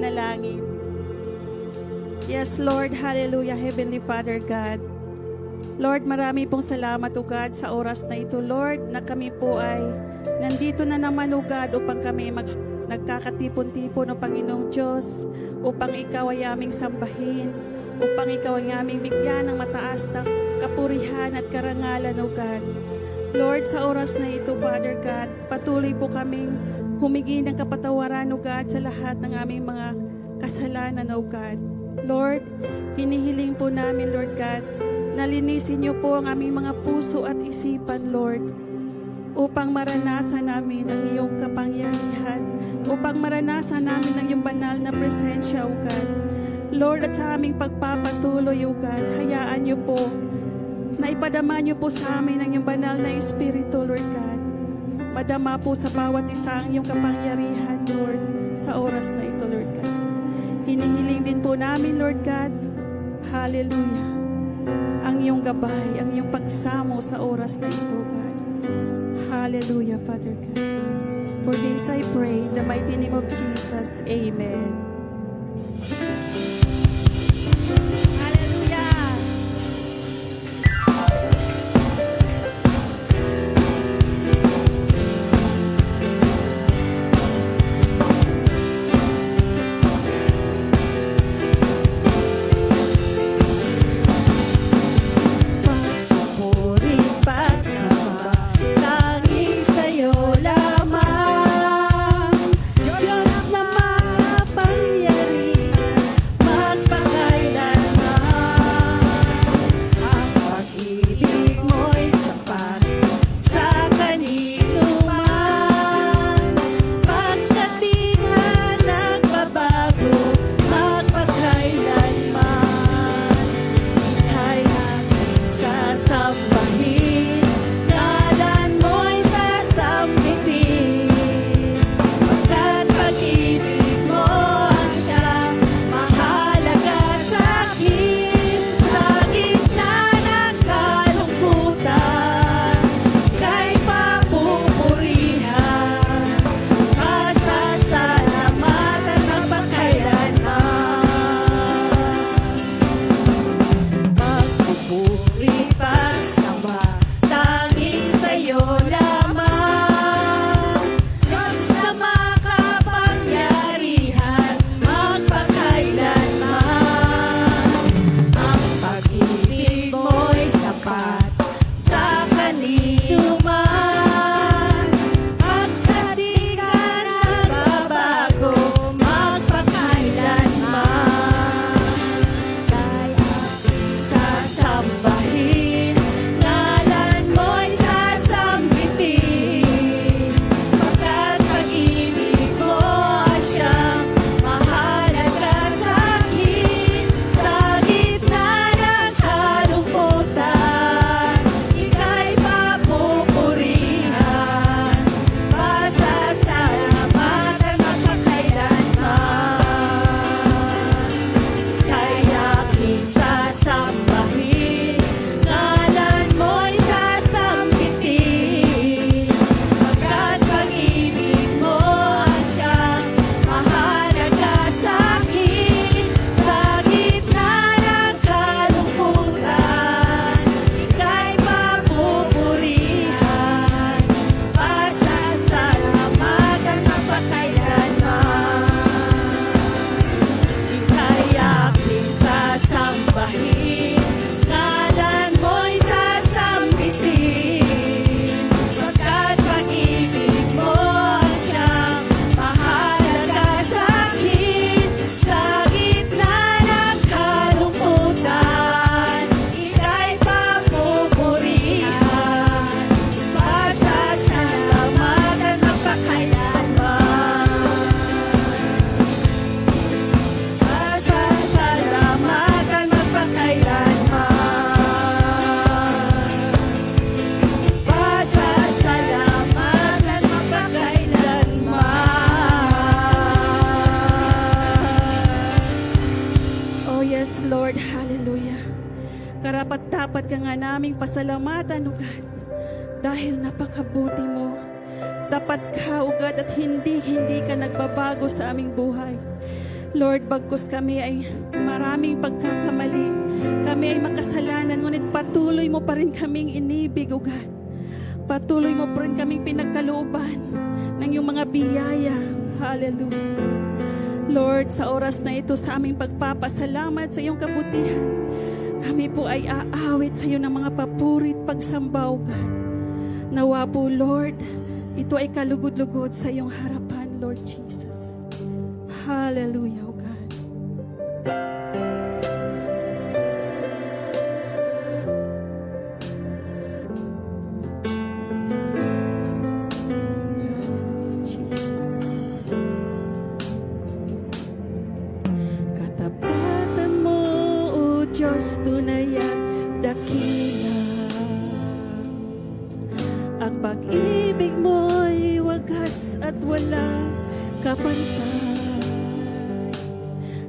manalangin. Yes, Lord, hallelujah, Heavenly Father God. Lord, marami pong salamat, O God, sa oras na ito, Lord, na kami po ay nandito na naman, O God, upang kami nagkakatipon-tipon, O Panginoong Diyos, upang Ikaw ay aming sambahin, upang Ikaw ay aming bigyan ng mataas na kapurihan at karangalan, O God. Lord, sa oras na ito, Father God, patuloy po kaming humingi ng kapatawaran, O God, sa lahat ng aming mga kasalanan, O God. Lord, hinihiling po namin, Lord God, na linisin niyo po ang aming mga puso at isipan, Lord, upang maranasan namin ang iyong kapangyarihan, upang maranasan namin ang iyong banal na presensya, O God. Lord, at sa aming pagpapatuloy, O God, hayaan niyo po na ipadama niyo po sa amin ang iyong banal na Espiritu, Lord God. Madama po sa bawat isa ang iyong kapangyarihan, Lord, sa oras na ito, Lord God. Hinihiling din po namin, Lord God, hallelujah, ang iyong gabay, ang iyong pagsamo sa oras na ito, God. Hallelujah, Father God. For this I pray in the mighty name of Jesus. Amen. Hallelujah. Papuri pagsamba, tanging sa'yo lamang. Diyos na makapangyarihan, magpakailanman. Ang pag-ibig mo'y sapat sa kanino man. Pagkat di ka nagbabago, magpakailanman. Kaya sasambahin, ngalan mo'y sasambitin. Pagkat pag-ibig mo ang siyang mahalaga sa'kin. Sa gitna ng kalungkutan, kay papupurihan, masasalamatan magpakailanman. Pagpupuri pagsamba, tanging sa'yo lamang. Diyos na makapangyarihan, magpakailanman. Ang pag-ibig mo'y sapat sa kanino man. Pagkat di ka nagbabago, magpakailanman. Kaya sasambahin, ngalan mo'y sasambitin. Pagkat pag-ibig mo ay siyang mahalaga sa'kin. Sa gitna ng kalungkutan, ika'y papupurihan, masasalamatan magpakailanman. Kaya aking sasambahin, ngalan mo'y sasambitin. Pagkat pag-ibig mo ang siyang mahalaga sa'kin. Sa gitna ng kalungkutan, ika'y papupurihan, masasalamatan magpakailanman. Ika'y aking sasambahin, ngalan mo'y sasambitin. Pagkat pag-ibig mo ang siyang mahalaga sa'kin. Sa gitna ng kalungkutan, ika'y papupurihan, masasalamatan magpakailanman. Masasalamatan magpakailanman. Masasalamatan magpakailanman. Oh yes, Lord, hallelujah. Karapat-dapat ka nga naming pasalamatan, O God, dahil napakabuti mo. Tapat ka, O God, at hindi ka nagbabago sa aming buhay. Lord, bagkus kami ay maraming pagkakamali. Kami ay makasalanan, ngunit patuloy mo pa rin kaming inibig, O God. Patuloy mo pa rin kaming pinagkalooban ng iyong mga biyaya. Hallelujah. Lord, sa oras na ito, sa aming pagpapasalamat sa iyong kabutihan, kami po ay aawit sa iyo ng mga papurit pagsamba, O God. Nawa po, Lord, ito ay kalugod-lugod sa iyong harapan, Lord Jesus. Hallelujah, O God. Hallelujah, Jesus. Katapatan mo, O Diyos, tunay at dakila. Ang pag-ibig mo'y wagas at walang kapantay.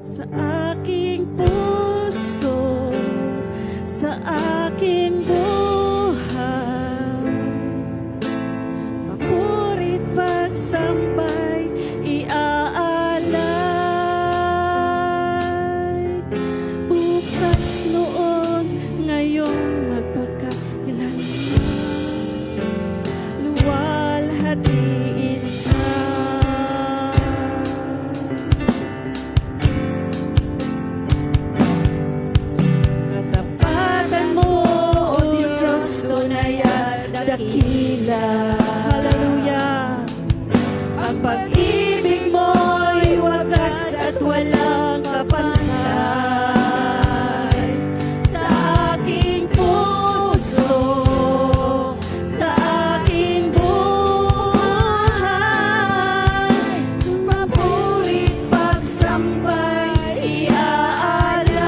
Sa aking puso, sa aking buhay, papurit pagsambay, iaalay. Bukas noon, ngayon magpagkailanman, luwalhatiin ka. Katapatan mo, O Diyos, tunay at dakila. Hallelujah. Ang pag-ibig mo'y wagas at walang kapantay. Sa aking puso, sa aking buhay, papurit pagsambay, iaalay.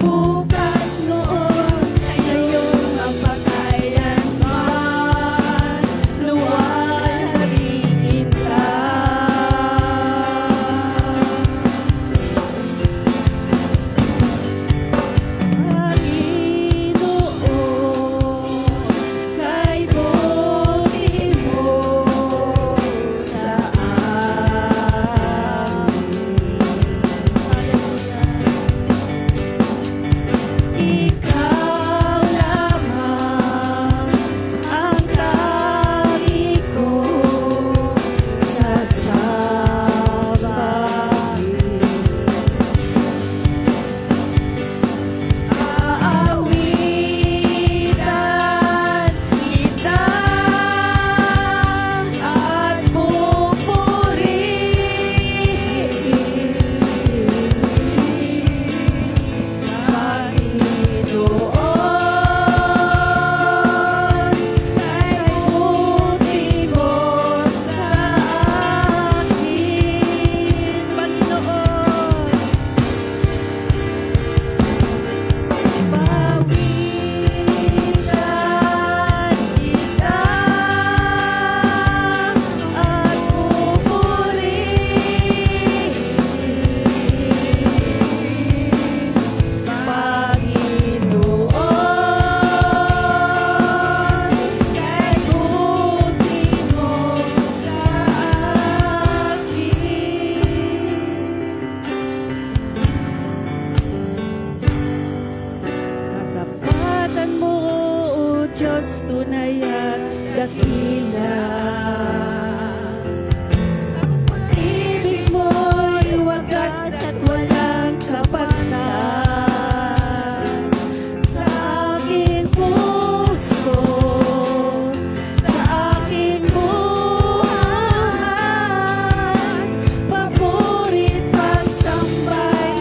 Bukas noon, ngayon ang pagkailanman, luwalhatiin ka. Panginoon, kay buti mo sa amin. Ikaw lamang ang tangi ko sasabahin. Aawitan kita at pupurihin, Panginoon, kay buti mo sa akin, Panginoon. Pawikan kita at pupurihin, Panginoon, kay buti mo sa akin. Katapatan mo, O Diyos, tunay at dakila. Ang pag-ibig mo'y wagas at walang kapantay. Sa aking puso, sa aking buhay, papurit pagsambay,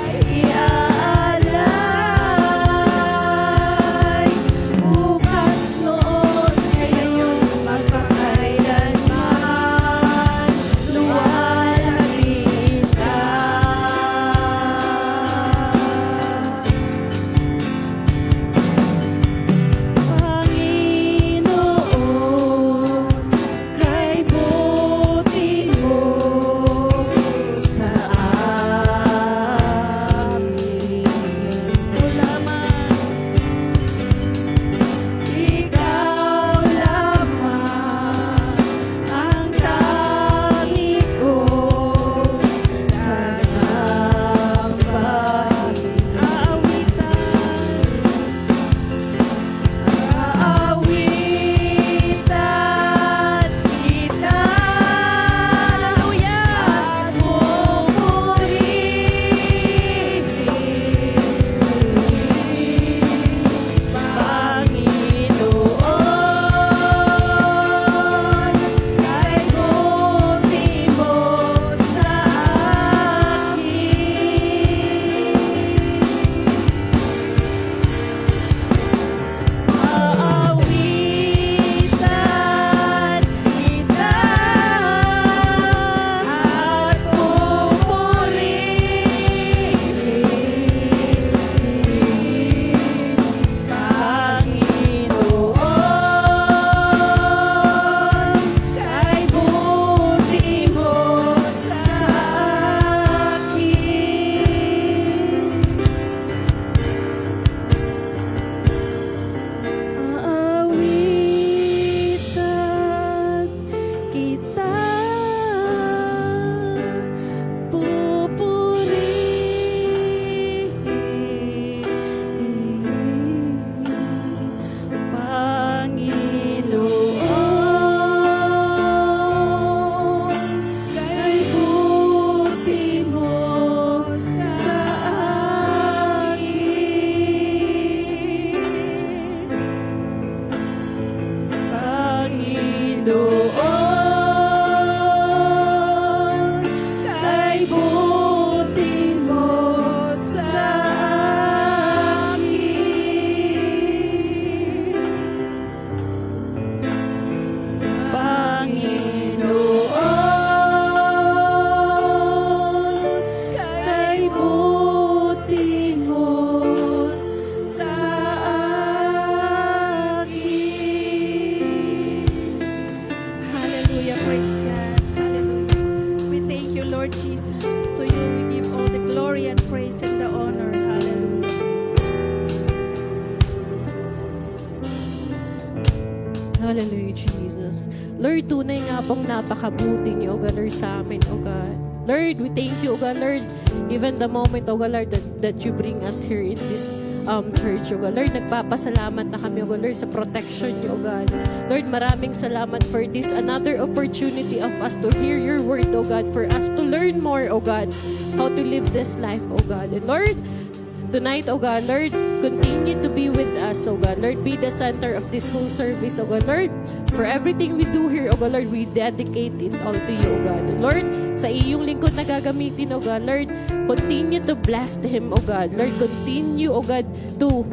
iaalay. Bukas noon, ngayon magpakailanman, Hallelujah, Jesus. Lord, tunay nga pong napakabuti niyo, O God, Lord, sa amin, O God. Lord, we thank you, O God, Lord, even the moment, O God, Lord, that you bring us here in this church, O God. Lord, nagpapasalamat na kami, O God, Lord, sa protection niyo, O God. Lord, maraming salamat for this another opportunity of us to hear your word, O God, for us to learn more, O God, how to live this life, O God. And Lord, tonight, O God, Lord, continue to be with us, O God. Lord, be the center of this whole service, O God. Lord, for everything we do here, O God, Lord, we dedicate it all to you, O God. Lord, sa iyong lingkod na gagamitin, O God, Lord, continue to bless him, O God. Lord, continue, O God, to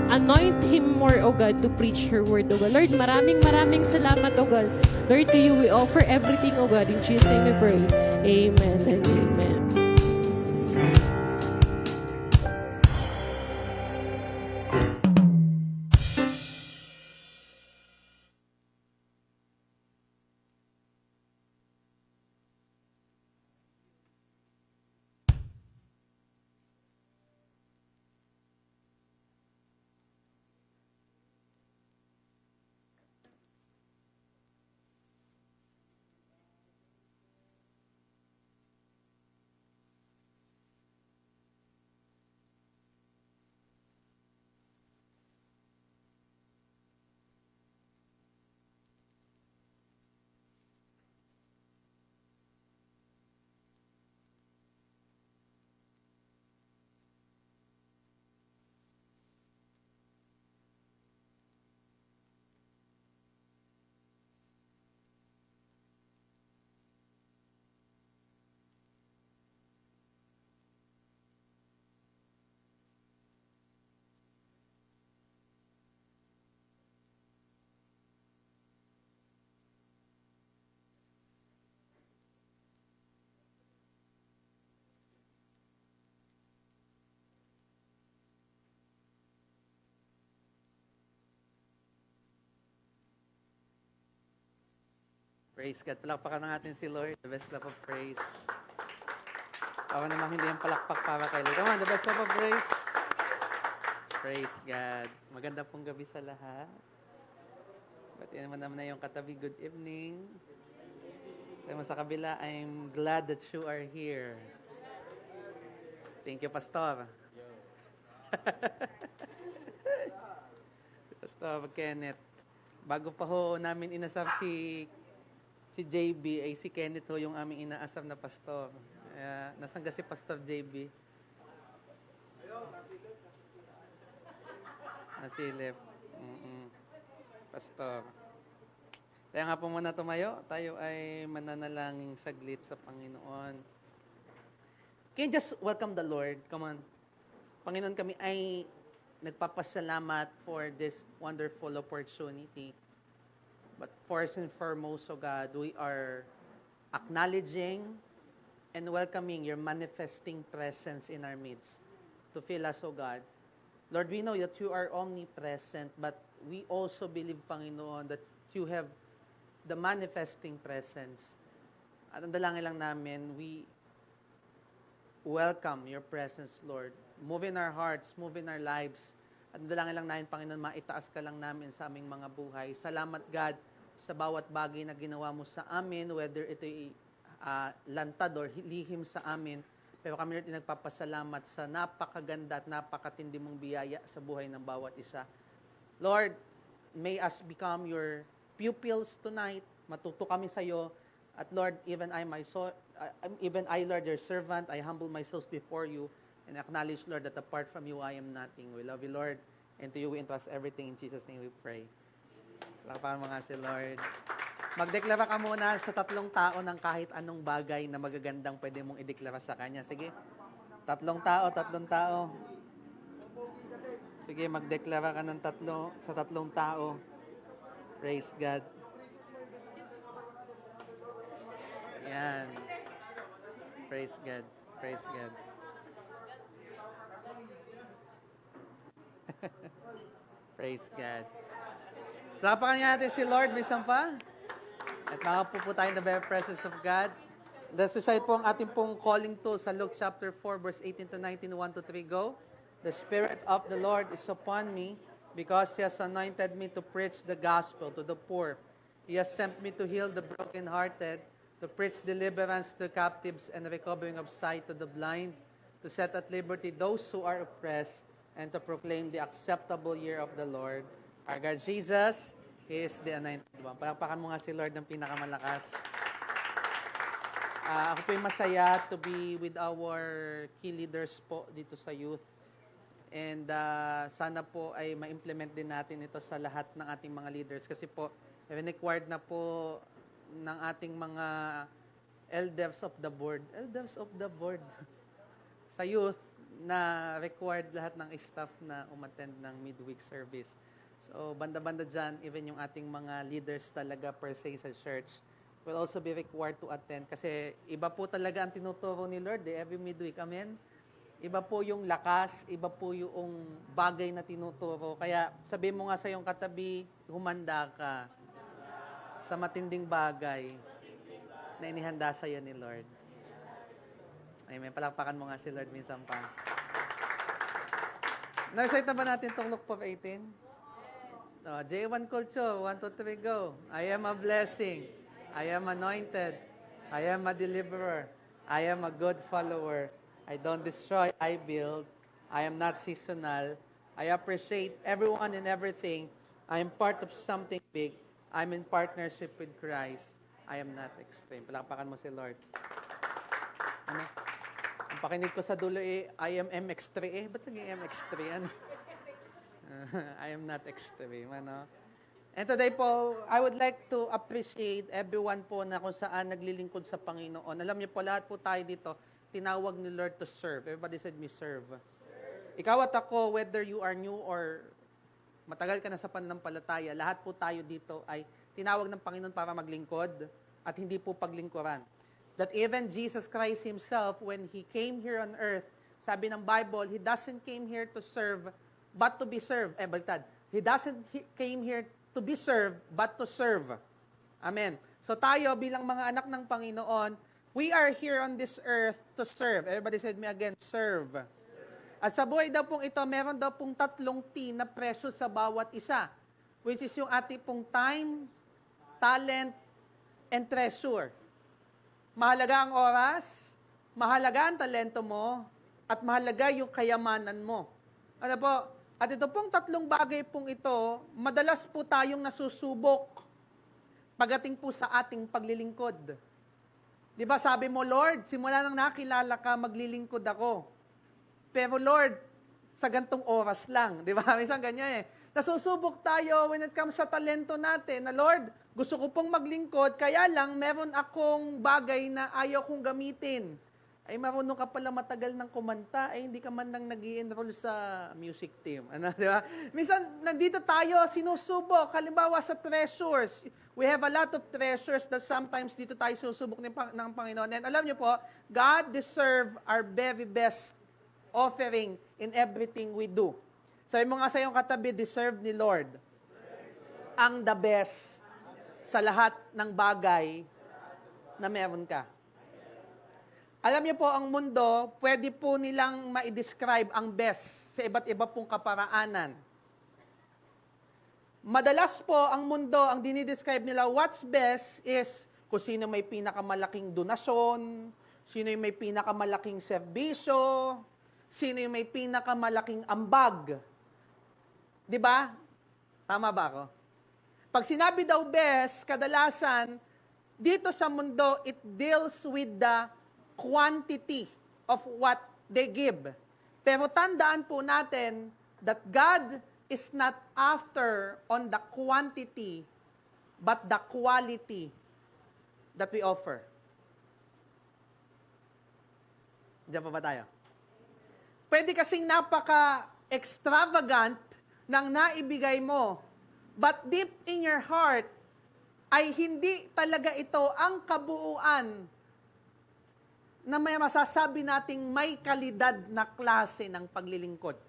anoint him more, O God, to preach your word, O God. Lord, maraming salamat, O God. Lord, to you we offer everything, O God. In Jesus' name we pray. Amen and amen. Praise God. Palakpakan na natin si Lord. The best love of praise. Ako namang hindi ang palakpak para kay Lord. Come on, the best love of praise. Praise God. Maganda pong gabi sa lahat. Pati naman na yung katabi, good evening. Sa kabila, I'm glad that you are here. Thank you, Pastor. Pastor Kenneth. Bago pa ho namin inasap si JB, ay si Kenneth ho yung aming inaasam na pastor. Nasangga si Pastor JB? Nasilip. Pastor. Kaya nga po muna tumayo, tayo ay mananalangin saglit sa Panginoon. Can you just welcome the Lord? Come on. Panginoon, kami ay nagpapasalamat for this wonderful opportunity. But first and foremost, O God, we are acknowledging and welcoming your manifesting presence in our midst to fill us, O God. Lord, we know that you are omnipresent, but we also believe, Panginoon, that you have the manifesting presence. At ang dalangin lang namin, we welcome your presence, Lord. Move in our hearts, move in our lives. At dalangin lang namin, Panginoon, maitaas ka lang namin sa aming mga buhay. Salamat, God, sa bawat bagay na ginawa mo sa amin, whether ito'y lantad or lihim sa amin. Pero kami rin nagpapasalamat sa napakaganda at napakatindi mong biyaya sa buhay ng bawat isa. Lord, may us become your pupils tonight. Matuto kami sa iyo. At Lord, even I, Lord, your servant, I humble myself before you and acknowledge, Lord, that apart from you, I am nothing. We love you, Lord. And to you, we entrust everything. In Jesus' name we pray. Lapakan mo nga si Lord. Magdeklara ka muna sa 3 tao ng kahit anong bagay na magagandang pwede mong ideklara sa Kanya. Sige. 3 tao. Sige, magdeklara ka ng sa 3 tao. Praise God. Yan. Praise God. Praise God. Praise God. Lapakan natin si Lord, may sampa. At makapupo tayo in the very presence of God. Let's recite po ang ating pong calling to sa Luke chapter 4, verse 18 to 19, 1 to 3, go. The Spirit of the Lord is upon me, because He has anointed me to preach the gospel to the poor. He has sent me to heal the brokenhearted, to preach deliverance to the captives and recovering of sight to the blind, to set at liberty those who are oppressed, and to proclaim the acceptable year of the Lord. Our God Jesus is the Anointed One. Palakpakan mo nga si Lord ng pinakamalakas. Ako po yung masaya to be with our key leaders po dito sa youth. And sana po ay ma-implement din natin ito sa lahat ng ating mga leaders. Kasi po, required na po ng ating mga elders of the board. Elders of the board. Sa youth, na required lahat ng staff na umattend ng midweek service. So, banda-banda dyan, even yung ating mga leaders talaga per se sa church will also be required to attend. Kasi iba po talaga ang tinuturo ni Lord every midweek. Amen? Iba po yung lakas, iba po yung bagay na tinuturo. Kaya sabihin mo nga sa iyong katabi, humanda ka sa matinding bagay na inihanda sa iyo ni Lord. Amen. Palakpakan mo nga si Lord minsan pa. Na-recite na ba natin itong Luke 4:18? J1 Culture, 1, 2, 3, go. I am a blessing. I am anointed. I am a deliverer. I am a good follower. I don't destroy, I build. I am not seasonal. I appreciate everyone and everything. I am part of something big. I'm in partnership with Christ. I am not extreme. Palakpakan mo si Lord. Ano? Ang pakinig ko sa dulo I am MX3 ba't naging MX3? Ano? I am not extreme. Ano? And today po, I would like to appreciate everyone po na kung saan naglilingkod sa Panginoon. Alam niyo po, lahat po tayo dito, tinawag ni Lord to serve. Everybody said me, serve. Ikaw at ako, whether you are new or matagal ka na sa pananampalataya, lahat po tayo dito ay tinawag ng Panginoon para maglingkod at hindi po paglingkuran. That even Jesus Christ Himself, when He came here on earth, sabi ng Bible, He doesn't came here to serve, but to be served. Baliktad. He doesn't came here to be served, but to serve. Amen. So tayo bilang mga anak ng Panginoon, we are here on this earth to serve. Everybody said me again, serve. At sa buhay daw pong ito, meron daw pong 3 T na precious sa bawat isa, which is yung ating pong time, talent, and treasure. Mahalaga ang oras, mahalaga ang talento mo, at mahalaga yung kayamanan mo. Ano po? At ito pong 3 bagay pong ito, madalas po tayong nasusubok pagdating po sa ating paglilingkod. Di ba sabi mo, Lord, simula nang nakilala ka, maglilingkod ako. Pero Lord, sa gantong oras lang. Di ba? Minsan ganyan eh. Nasusubok tayo when it comes sa talento natin na Lord, gusto ko pong maglingkod, kaya lang meron akong bagay na ayaw kong gamitin. Ay marunong ka pala matagal ng kumanta, ay hindi ka man nang nag-i-enroll sa music team. Ano, di ba? Minsan, nandito tayo, sinusubok. Halimbawa sa treasures. We have a lot of treasures that sometimes dito tayo susubok ng Panginoon. And alam niyo po, God deserve our very best offering in everything we do. Sabi mo nga sa iyong katabi, deserve ni Lord ang the best sa lahat ng bagay na meron ka. Alam niyo po, ang mundo, pwede po nilang ma-describe ang best sa iba't iba pong kaparaanan. Madalas po, ang mundo, ang dinidescribe nila, what's best is kung sino may pinakamalaking donasyon, sino yung may pinakamalaking serbisyo, sino yung may pinakamalaking ambag. Di ba? Tama ba ako? Pag sinabi daw best, kadalasan, dito sa mundo, it deals with the quantity of what they give. Pero tandaan po natin that God is not after on the quantity, but the quality that we offer. Diyan pa ba tayo? Pwede kasing napaka-extravagant ng naibigay mo, but deep in your heart, ay hindi talaga ito ang kabuuan na may masasabi nating may kalidad na klase ng paglilingkod.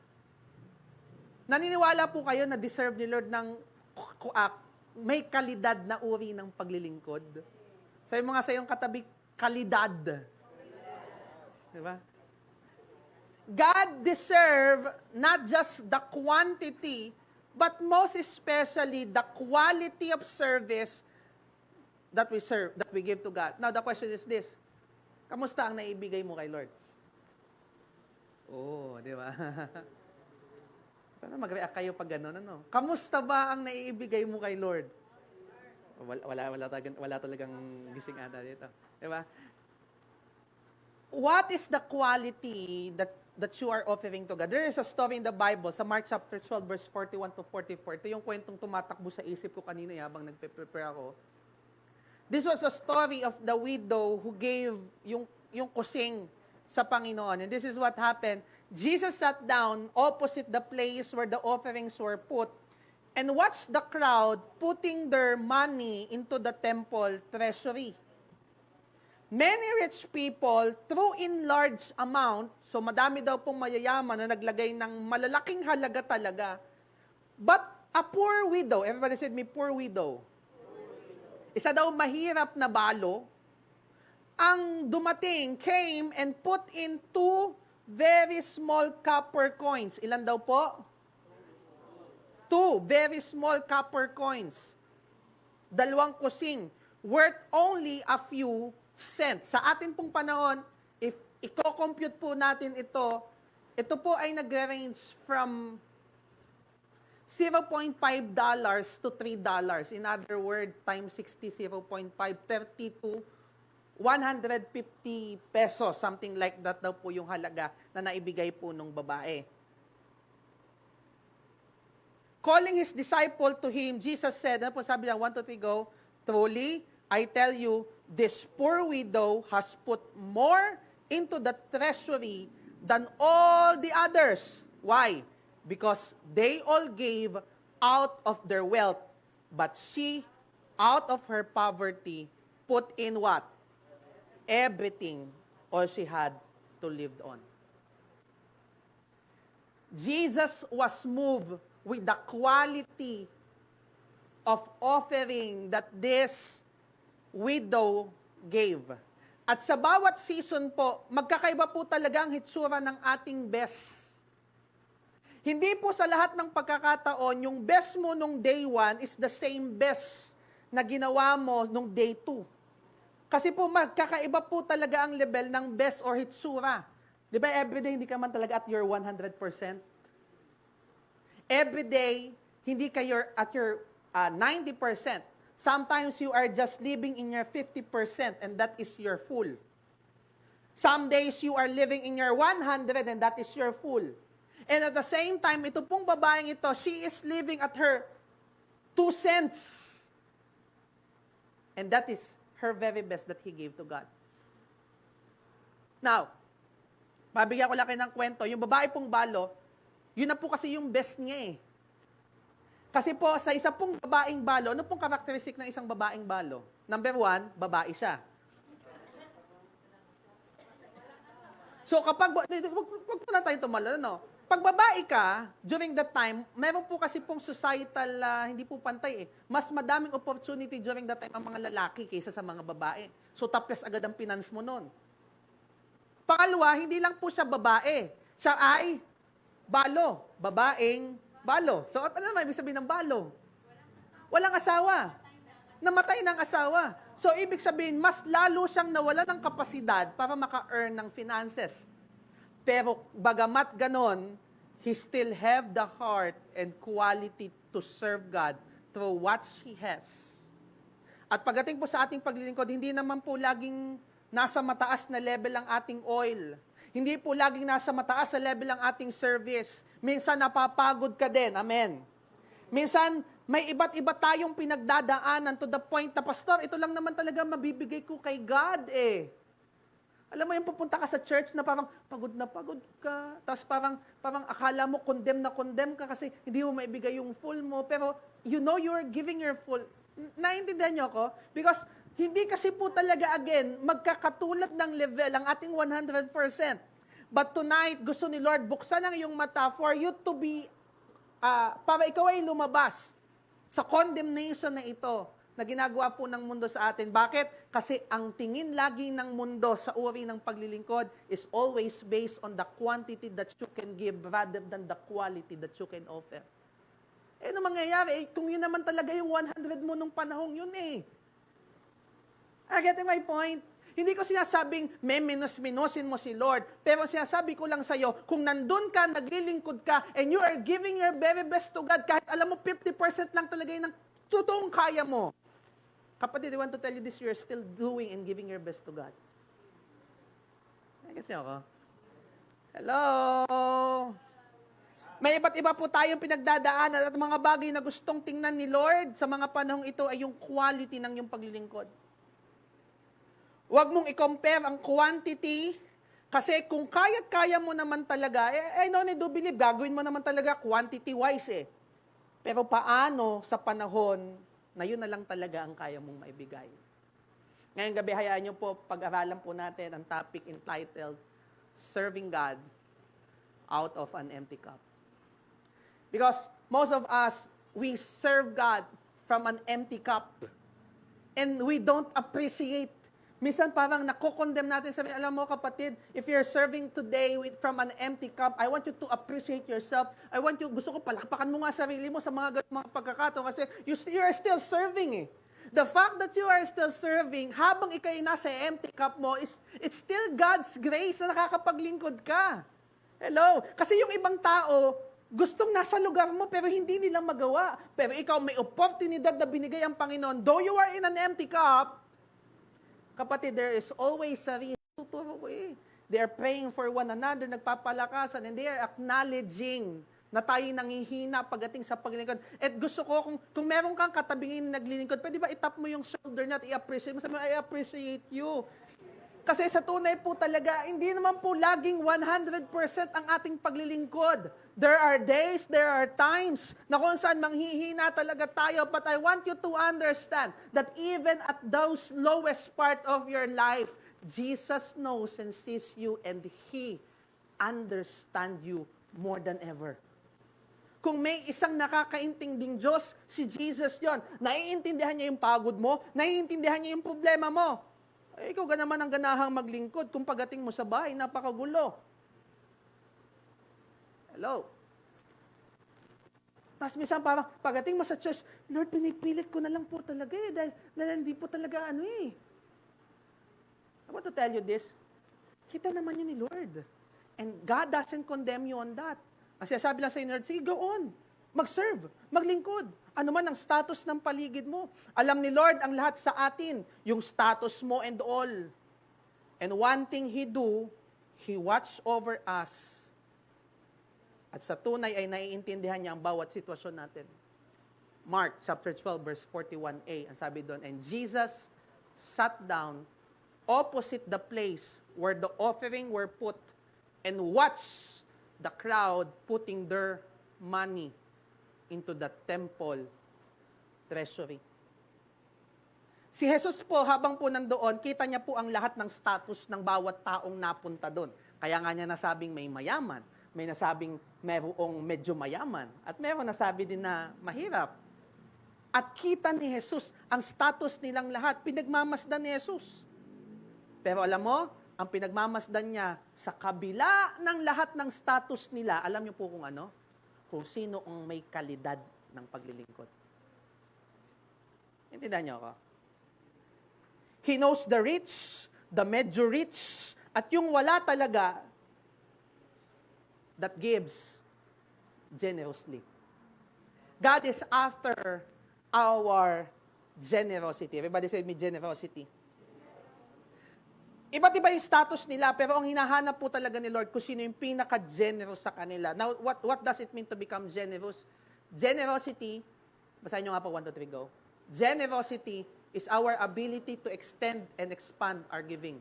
Naniniwala po kayo na deserve ni Lord ng may kalidad na uri ng paglilingkod? Sabi mo nga sa iyong katabi, kalidad. Diba? God deserve not just the quantity, but most especially the quality of service that we give to God. Now, the question is this: kamusta ang naibigay mo kay Lord? Oh, di ba? Sana mag-react kayo pag gano'n, ano? Kamusta ba ang naiibigay mo kay Lord? Wala talagang gising ata dito. Di ba? What is the quality that you are offering to God? There is a story in the Bible, sa Mark chapter 12, verse 41 to 44. Ito yung kwentong tumatakbo sa isip ko kanina habang nagpe-prepare ako. This was a story of the widow who gave yung kusing sa Panginoon. And this is what happened. Jesus sat down opposite the place where the offerings were put and watched the crowd putting their money into the temple treasury. Many rich people threw in large amount, so madami daw pong mayayaman na naglagay ng malalaking halaga talaga. But a poor widow, everybody said me, poor widow. Isa daw mahirap na balo, ang dumating, came and put in 2 very small copper coins. Ilan daw po? 2 very small copper coins. 2 kusing, worth only a few cents. Sa atin pong panahon, if i-compute po natin ito po ay nag-range from $0.5 to $3. In other words, times 60, 0.5, 30 to 150 pesos, something like that daw po yung halaga na naibigay po nung babae. Calling his disciple to him, Jesus said, ano po sabi niya, 1, 2, 3, go, truly, I tell you, this poor widow has put more into the treasury than all the others. Why? Because they all gave out of their wealth, but she, out of her poverty, put in what? Everything all she had to live on. Jesus was moved with the quality of offering that this widow gave. At sa bawat season po, magkakaiba po talaga ang hitsura ng ating best. Hindi po sa lahat ng pagkakataon, yung best mo nung day 1 is the same best na ginawa mo nung day 2. Kasi po magkakaiba po talaga ang level ng best or hitsura. Di ba everyday hindi ka man talaga at your 100%? Everyday, hindi ka at your 90%. Sometimes you are just living in your 50% and that is your full. Some days you are living in your 100 and that is your full. And at the same time, ito pong babaeng ito, she is living at her 2 cents. And that is her very best that he gave to God. Now, mabigyan ko lang kayo ng kwento. Yung babae pong balo, yun na po kasi yung best niya eh. Kasi po, sa isa pong babaeng balo, ano pong karakteristik ng isang babaeng balo? Number 1, babae siya. So kapag, wag po na tayo tumalo, no? Pag babae ka, during that time, meron po kasi pong societal, hindi po pantay eh. Mas madaming opportunity during that time ang mga lalaki kaysa sa mga babae. So tapos agad ang finance mo nun. Pangalawa, hindi lang po siya babae. Siya ay balo. Babaeng balo. So ano naman ibig sabihin ng balo? Walang asawa. Namatay ng asawa. So ibig sabihin, mas lalo siyang nawala ng kapasidad para maka-earn ng finances. Pero bagamat ganon, he still have the heart and quality to serve God through what he has. At pagdating po sa ating paglilingkod, hindi naman po laging nasa mataas na level ang ating oil. Hindi po laging nasa mataas na level ang ating service. Minsan napapagod ka din. Amen. Minsan, may iba't iba tayong pinagdadaanan to the point na, Pastor, ito lang naman talaga mabibigay ko kay God eh. Alam mo yung pupunta ka sa church na parang pagod na pagod ka. Tapos parang akala mo condemn ka kasi hindi mo maibigay yung full mo. Pero you know you're giving your full. Naintindihan niyo ako? Because hindi kasi po talaga again magkakatulad ng level ang ating 100%. But tonight, gusto ni Lord buksan ang iyong mata for you to be, para ikaw ay lumabas sa condemnation na ito na ginagawa po ng mundo sa atin. Bakit? Kasi ang tingin lagi ng mundo sa uri ng paglilingkod is always based on the quantity that you can give rather than the quality that you can offer. Eh mangyayari kung yun naman talaga yung 100 mo nung panahong yun eh? Are you getting my point? Hindi ko sinasabing may minus-minusin mo si Lord. Pero sinasabi ko lang sa'yo, kung nandun ka, naglilingkod ka, and you are giving your very best to God, kahit alam mo 50% lang talaga yun ang totoong kaya mo. Kapatid, I want to tell you this, you're still doing and giving your best to God. Kasi ako. Hello? May iba't iba po tayong pinagdadaanan at mga bagay na gustong tingnan ni Lord sa mga panahong ito ay yung quality ng iyong paglilingkod. Huwag mong i-compare ang quantity kasi kung kaya mo naman talaga, I do believe, gagawin mo naman talaga quantity-wise eh. Pero paano sa panahon na yun na lang talaga ang kaya mong maibigay? Ngayong gabi, hayaan niyo po, pag-aralan po natin ang topic entitled, Serving God Out of an Empty Cup. Because most of us, we serve God from an empty cup. And we don't appreciate. Minsan parang nakokondemn natin, sabi, alam mo kapatid, if you're serving today from an empty cup, I want you to appreciate yourself. Gusto ko palakpakan mo nga sarili mo sa mga pagkakataon kasi you are still serving eh. The fact that you are still serving, habang ikay nasa empty cup mo, it's still God's grace na nakakapaglingkod ka. Hello? Kasi yung ibang tao, gustong nasa lugar mo pero hindi nila magawa. Pero ikaw may oportunidad na binigay ang Panginoon. Though you are in an empty cup, kapatid, there is always a reason. Tuturo ko eh. They are praying for one another, nagpapalakasan, and they are acknowledging na tayo nangihina pagdating sa paglilingkod. At gusto ko, kung meron kang katabingin na naglilingkod, pwede ba itap mo yung shoulder niya at i-appreciate mo? Sabi mo, I appreciate you. Kasi sa tunay po talaga, hindi naman po laging 100% ang ating paglilingkod. There are days, there are times na kung saan manghihina talaga tayo. But I want you to understand that even at those lowest part of your life, Jesus knows and sees you and He understands you more than ever. Kung may isang nakakaintinding Diyos, si Jesus yon. Naiintindihan niya yung pagod mo, naiintindihan niya yung problema mo. Eh, ikaw naman ang ganahang maglingkod kung pagating mo sa bahay, napakagulo. Hello? Tapos minsan parang, pagating mo sa church, Lord, pinipilit ko na lang po talaga eh, dahil hindi po talaga I want to tell you this, kita naman yun ni Lord. And God doesn't condemn you on that. Ang sinasabi lang sa inyo, sige, go on. Mag-serve, maglingkod. Ano man ang status ng paligid mo. Alam ni Lord ang lahat sa atin, yung status mo and all. And one thing He do, He watch over us. At sa tunay ay naiintindihan niya ang bawat sitwasyon natin. Mark chapter 12 verse 41a, ang sabi doon, and Jesus sat down opposite the place where the offering were put and watched the crowd putting their money into the temple treasury. Si Jesus po, habang po nandoon, kita niya po ang lahat ng status ng bawat taong napunta doon. Kaya nga niya nasabing may mayaman, may nasabing merong medyo mayaman, at meron nasabi din na mahirap. At kita ni Jesus ang status nilang lahat, pinagmamasdan ni Jesus. Pero alam mo, ang pinagmamasdan niya sa kabila ng lahat ng status nila, alam niyo po kung ano? Kung sino ang may kalidad ng paglilingkod. Intindihan niyo ako? He knows the rich, the medyo rich, at yung wala talaga, that gives generously. God is after our generosity. Everybody say me, generosity. Iba't iba yung status nila, pero ang hinahanap po talaga ni Lord kung sino yung pinaka-generous sa kanila. Now, what does it mean to become generous? Generosity, basahin nyo nga po, 1, 2, 3, go. Generosity is our ability to extend and expand our giving.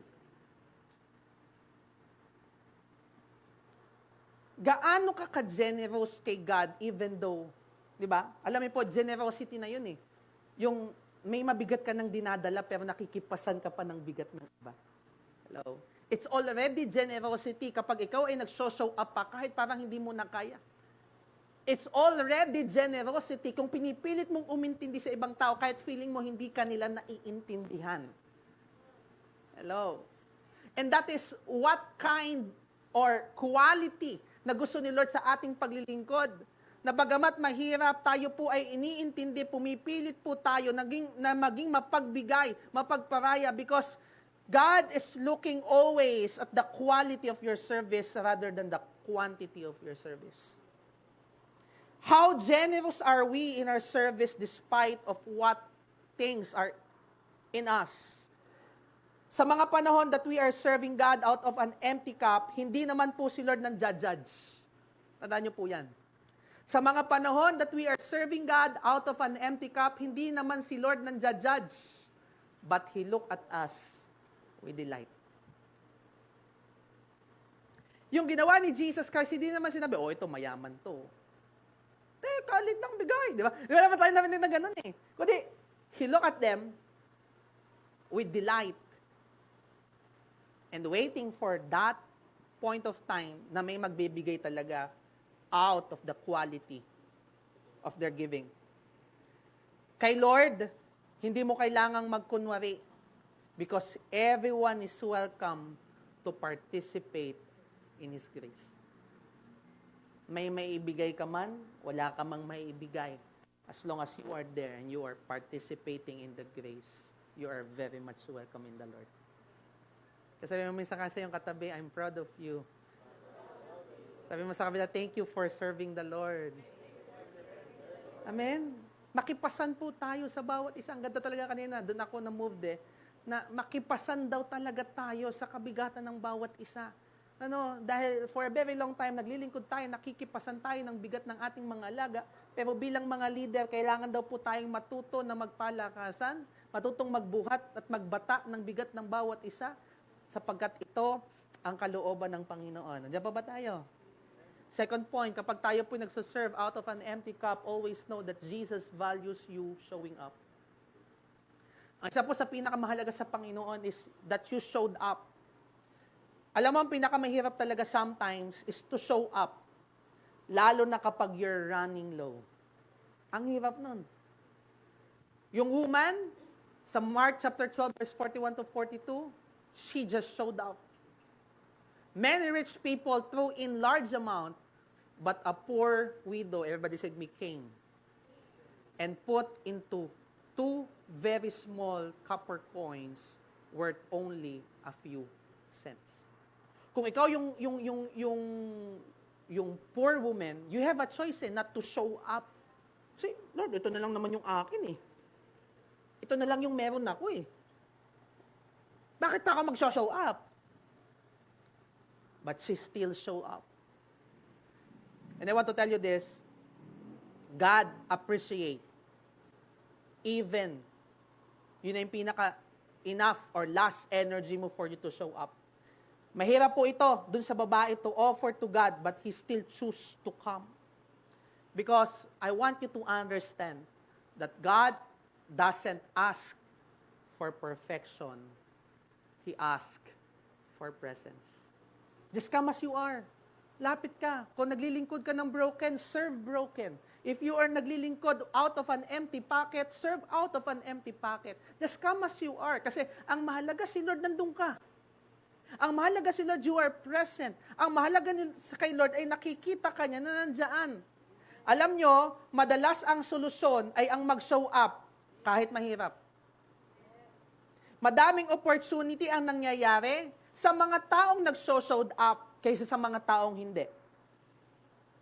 Gaano ka ka-generous kay God even though, di ba? Alam mo po, generosity na yun eh. Yung may mabigat ka ng dinadala pero nakikipasan ka pa ng bigat ng iba. Hello? It's already generosity kapag ikaw ay nag-show up pa kahit parang hindi mo na kaya. It's already generosity kung pinipilit mong umintindi sa ibang tao kahit feeling mo hindi ka nila naiintindihan. Hello? And that is what kind or quality na gusto ni Lord sa ating paglilingkod. na bagamat mahirap, tayo po ay iniintindi, pumipilit po tayo na maging mapagbigay, mapagparaya because God is looking always at the quality of your service rather than the quantity of your service. How generous are we in our service despite of what things are in us? Sa mga panahon that we are serving God out of an empty cup, hindi naman po si Lord nang judge. Tandaan niyo po yan. Sa mga panahon that we are serving God out of an empty cup, hindi naman si Lord nang judge, but He look at us with delight. Yung ginawa ni Jesus Christ, hindi naman sinabi, ito mayaman to. Kalit lang bigay, di ba? Di ba naman tayo namin na ganun eh. Kundi, He look at them with delight and waiting for that point of time na may magbibigay talaga out of the quality of their giving. Kay Lord, hindi mo kailangang magkunwari because everyone is welcome to participate in His grace. May maibigay ka man, wala ka mang maibigay. As long as you are there and you are participating in the grace, you are very much welcome in the Lord. Kasi sabi mo minsan kasi yung katabi, I'm proud of you. Sabi mo sa kabila, thank you for serving the Lord. Amen? Makipasan po tayo sa bawat isa. Ang ganda talaga kanina, doon ako na-moved na makipasan daw talaga tayo sa kabigatan ng bawat isa. Dahil for a very long time, naglilingkod tayo, nakikipasan tayo ng bigat ng ating mga alaga, pero bilang mga leader, kailangan daw po tayong matuto na magpalakasan, matutong magbuhat at magbata ng bigat ng bawat isa, sapagkat ito ang kalooban ng Panginoon. Nandiyan pa ba tayo? Second point, kapag tayo po nagsaserve out of an empty cup, always know that Jesus values you showing up. Ang isa po sa pinakamahalaga sa Panginoon is that you showed up. Alam mo, ang pinakamahirap talaga sometimes is to show up. Lalo na kapag you're running low. Ang hirap nun. Yung woman, sa Mark chapter 12, verse 41 to 42, she just showed up. Many rich people threw in large amount, but a poor widow, everybody said me, came and put into 2 very small copper coins worth only a few cents. Kung ikaw yung poor woman, you have a choice not to show up. Kasi, Lord, ito na lang naman yung akin eh. Ito na lang yung meron ako eh. Bakit pa ako mag-show up? But she still show up. And I want to tell you this, God appreciate even yun na yung enough or last energy mo for you to show up. Mahirap po ito, dun sa babae to offer to God, but He still choose to come. Because I want you to understand that God doesn't ask for perfection. He asks for presence. Just come as you are. Lapit ka. Kung naglilingkod ka ng broken, serve broken. If you are naglilingkod out of an empty pocket, serve out of an empty pocket. Just come as you are. Kasi ang mahalaga si Lord, nandun ka. Ang mahalaga si Lord, you are present. Ang mahalaga kay Lord ay nakikita ka niya na nandiyan. Alam nyo, madalas ang solusyon ay ang mag-show up kahit mahirap. Madaming opportunity ang nangyayari sa mga taong nag-showed up kaysa sa mga taong hindi.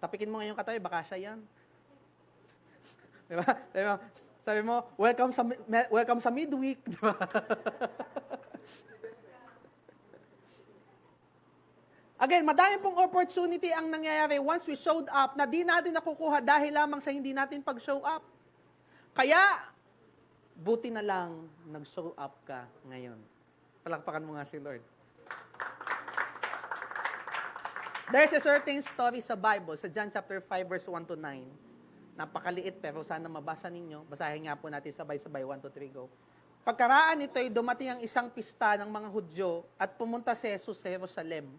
Tapikin mo ngayon katabi, baka siya yan. Diba? Sabi mo, welcome sa midweek. Diba? Again, madami pong opportunity ang nangyayari once we showed up na di natin nakukuha dahil lamang sa hindi natin pag-show up. Kaya, buti na lang nag-show up ka ngayon. Palakpakan mo nga si Lord. There's a certain story sa Bible, sa John chapter 5, verse 1 to 9. Napakaliit pero sana mabasa ninyo. Basahin nga po natin sabay-sabay, 1 to 3, go. Pagkaraan nito ay dumating ang isang pista ng mga Hudyo at pumunta si Jesus sa Jerusalem.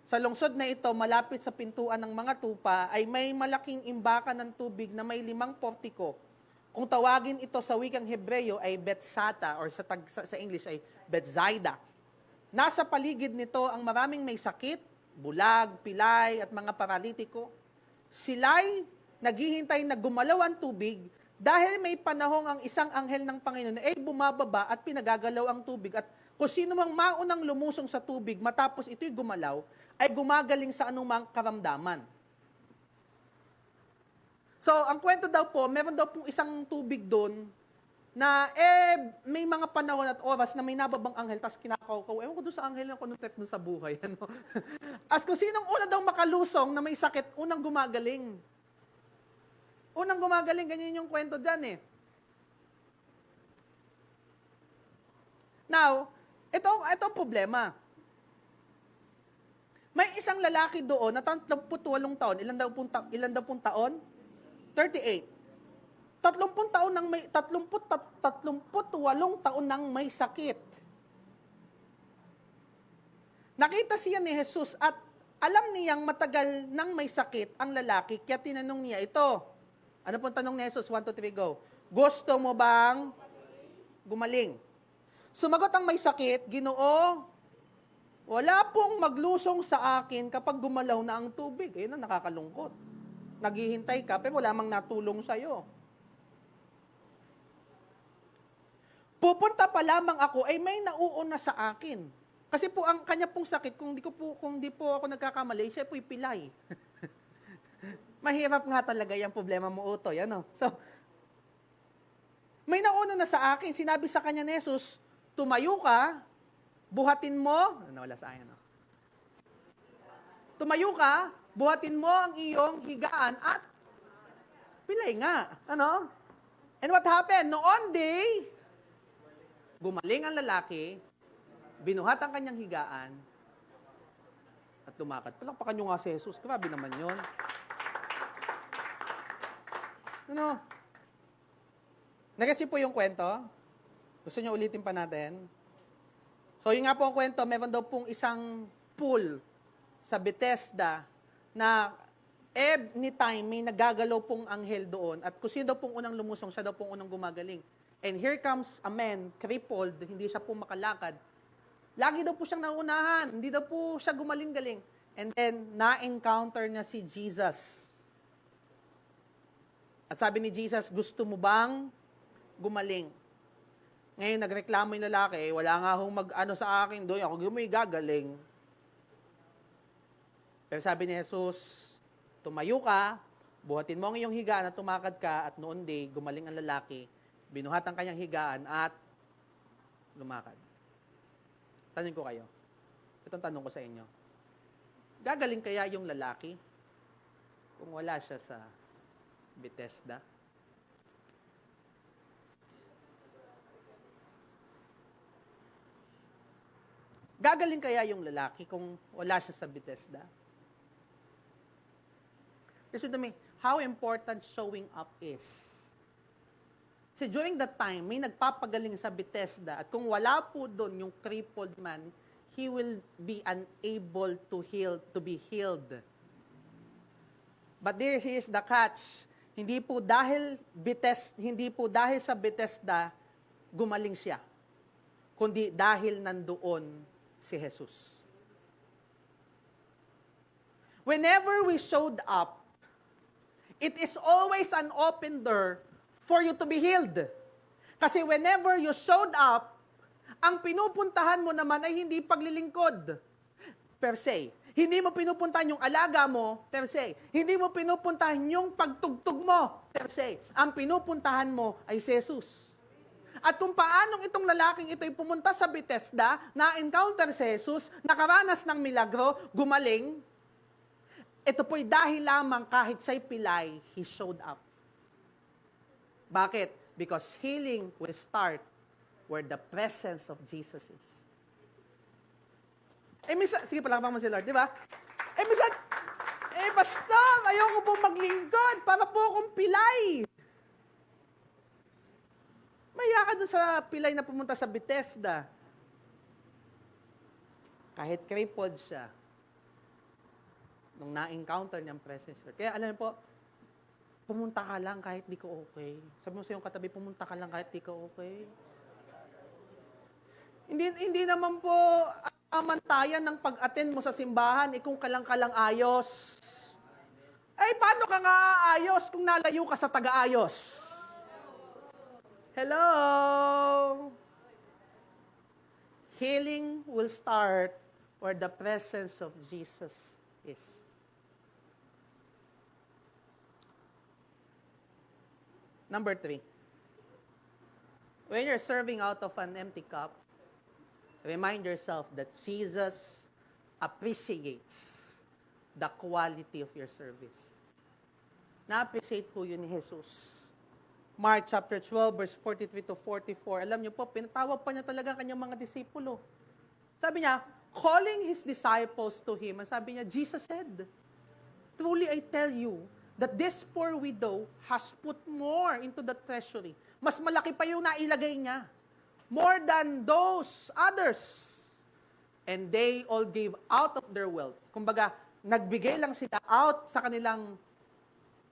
Sa lungsod na ito, malapit sa pintuan ng mga tupa, ay may malaking imbakan ng tubig na may 5 portiko. Kung tawagin ito sa wikang Hebreyo ay Bethsata or sa English ay Bethsaida. Nasa paligid nito ang maraming may sakit, bulag, pilay at mga paralitiko. Sila'y naghihintay na gumalaw ang tubig, dahil may panahong ang isang anghel ng Panginoon ay bumababa at pinagagalaw ang tubig. At kung sino mang maunang lumusong sa tubig, matapos ito'y gumalaw, ay gumagaling sa anumang karamdaman. So, ang kwento daw po, meron daw pong isang tubig doon na may mga panahon at oras na may nababang anghel, tapos kinakaukaw. Ewan ko doon sa anghel na konotep doon sa buhay. Ano? As kung sinong una daw makalusong na may sakit, unang gumagaling. Unang gumagaling, ganyan yung kwento dyan eh. Now, ito ang problema. May isang lalaki doon na 38 taon. Ilan daw pong taon? 38. 38 taon nang may sakit. Nakita siya ni Jesus at alam niyang matagal nang may sakit ang lalaki, kaya tinanong niya ito. Ano pong tanong ni Jesus? 1, 2, 3, go. Gusto mo bang gumaling? Sumagot ang may sakit, Ginoo, wala pong maglusong sa akin kapag gumalaw na ang tubig. Ayun na, nakakalungkot. Naghihintay ka, pero wala mang natulong sa'yo. Pupunta pa lamang ako, ay may nauuna sa akin. Kasi po, ang kanya pong sakit, kung di po ako nagkakamali, siya po'y pilay. Mahirap nga talaga yung problema mo, Utoy. Ano? So, may nauna na sa akin. Sinabi sa kanya ni Jesus, tumayo ka, buhatin mo, nawala sa akin, no? Tumayo ka, buhatin mo ang iyong higaan at pilay nga. Ano? And what happened? Noon day, gumaling ang lalaki, binuhat ang kanyang higaan, at lumakad. Palakpakan nyo nga si Jesus. Grabe naman yun. Ano? Nagasi po yung kwento? Gusto nyo ulitin pa natin? So, yun nga po ang kwento, meron daw pong isang pool sa Bethesda na anytime may nagagalaw pong anghel doon at kung sino daw pong unang lumusong, siya daw pong unang gumagaling. And here comes a man, crippled, hindi siya po makalakad. Lagi daw po siyang nauunahan, hindi daw po siya gumaling-galing. And then, na-encounter niya si Jesus. At sabi ni Jesus, gusto mo bang gumaling? Ngayon, nagreklamo yung lalaki, wala nga akong mag-ano sa akin doon, ako may gagaling. Pero sabi ni Jesus, tumayo ka, buhatin mo ang iyong higaan at tumakad ka, at noon day, gumaling ang lalaki, binuhat ang kanyang higaan at lumakad. Tanong ko kayo, itong tanong ko sa inyo, gagaling kaya yung lalaki kung wala siya sa Bethesda? Gagaling kaya yung lalaki kung wala siya sa Bethesda? Listen to me, how important showing up is. Kasi during that time, may nagpapagaling sa Bethesda at kung wala po doon yung crippled man, he will be unable to be healed. But there is the catch. Hindi po dahil sa Bethesda gumaling siya, kundi dahil nandoon si Jesus. Whenever we showed up, it is always an open door for you to be healed. Kasi whenever you showed up, ang pinupuntahan mo naman ay hindi paglilingkod per se. Hindi mo pinupuntahan yung alaga mo per se. Hindi mo pinupuntahan yung pagtugtog mo per se. Ang pinupuntahan mo ay si Jesus. At kung paanong itong lalaking ito'y pumunta sa Bethesda, na-encounter si Jesus, nakaranas ng milagro, gumaling, ito po'y dahil lamang kahit siya'y pilay, he showed up. Bakit? Because healing will start where the presence of Jesus is. Minsan, sige, palakpak mo si Lord, di ba? Minsan, pastor, ayoko po maglingkod para po akong pilay. Maya ka dun sa pilay na pumunta sa Bethesda. Kahit crippled siya, nung na-encounter niyang presence. Kaya alam niyo po, pumunta ka lang kahit di ko okay. Sabi mo sa iyong katabi, pumunta ka lang kahit di ko okay. Hindi naman po amantayan ng pag-attend mo sa simbahan, kung kalang-kalang ayos. Ay, paano ka nga aayos kung nalayo ka sa taga-ayos? Hello? Healing will start where the presence of Jesus is. Number 3. When you're serving out of an empty cup, remind yourself that Jesus appreciates the quality of your service. Na-appreciate ko yun ni Jesus. Mark chapter 12, verse 43 to 44. Alam niyo po, pinatawag pa niya talaga kanyang mga disipulo. Sabi niya, calling his disciples to him, and sabi niya, Jesus said, truly I tell you, that this poor widow has put more into the treasury. Mas malaki pa yung nailagay niya. More than those others. And they all gave out of their wealth. Kumbaga, nagbigay lang sila out sa kanilang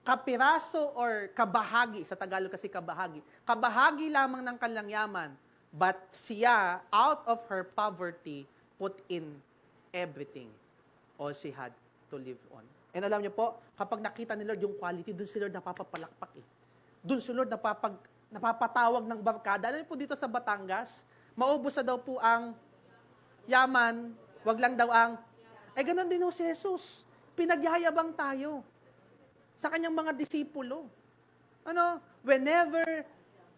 kapiraso or kabahagi. Sa Tagalog kasi kabahagi. Kabahagi lamang ng kanilang yaman. But siya, out of her poverty, put in everything. All she had to live on. And alam niyo po, kapag nakita ni Lord yung quality, doon si Lord napapapalakpak eh. Doon si Lord napapatawag ng barkada. Alam niyo po dito sa Batangas, maubos na daw po ang yaman, wag lang daw ang, ganon din ho si Jesus. Pinagyayabang tayo sa kanyang mga disipulo. Whenever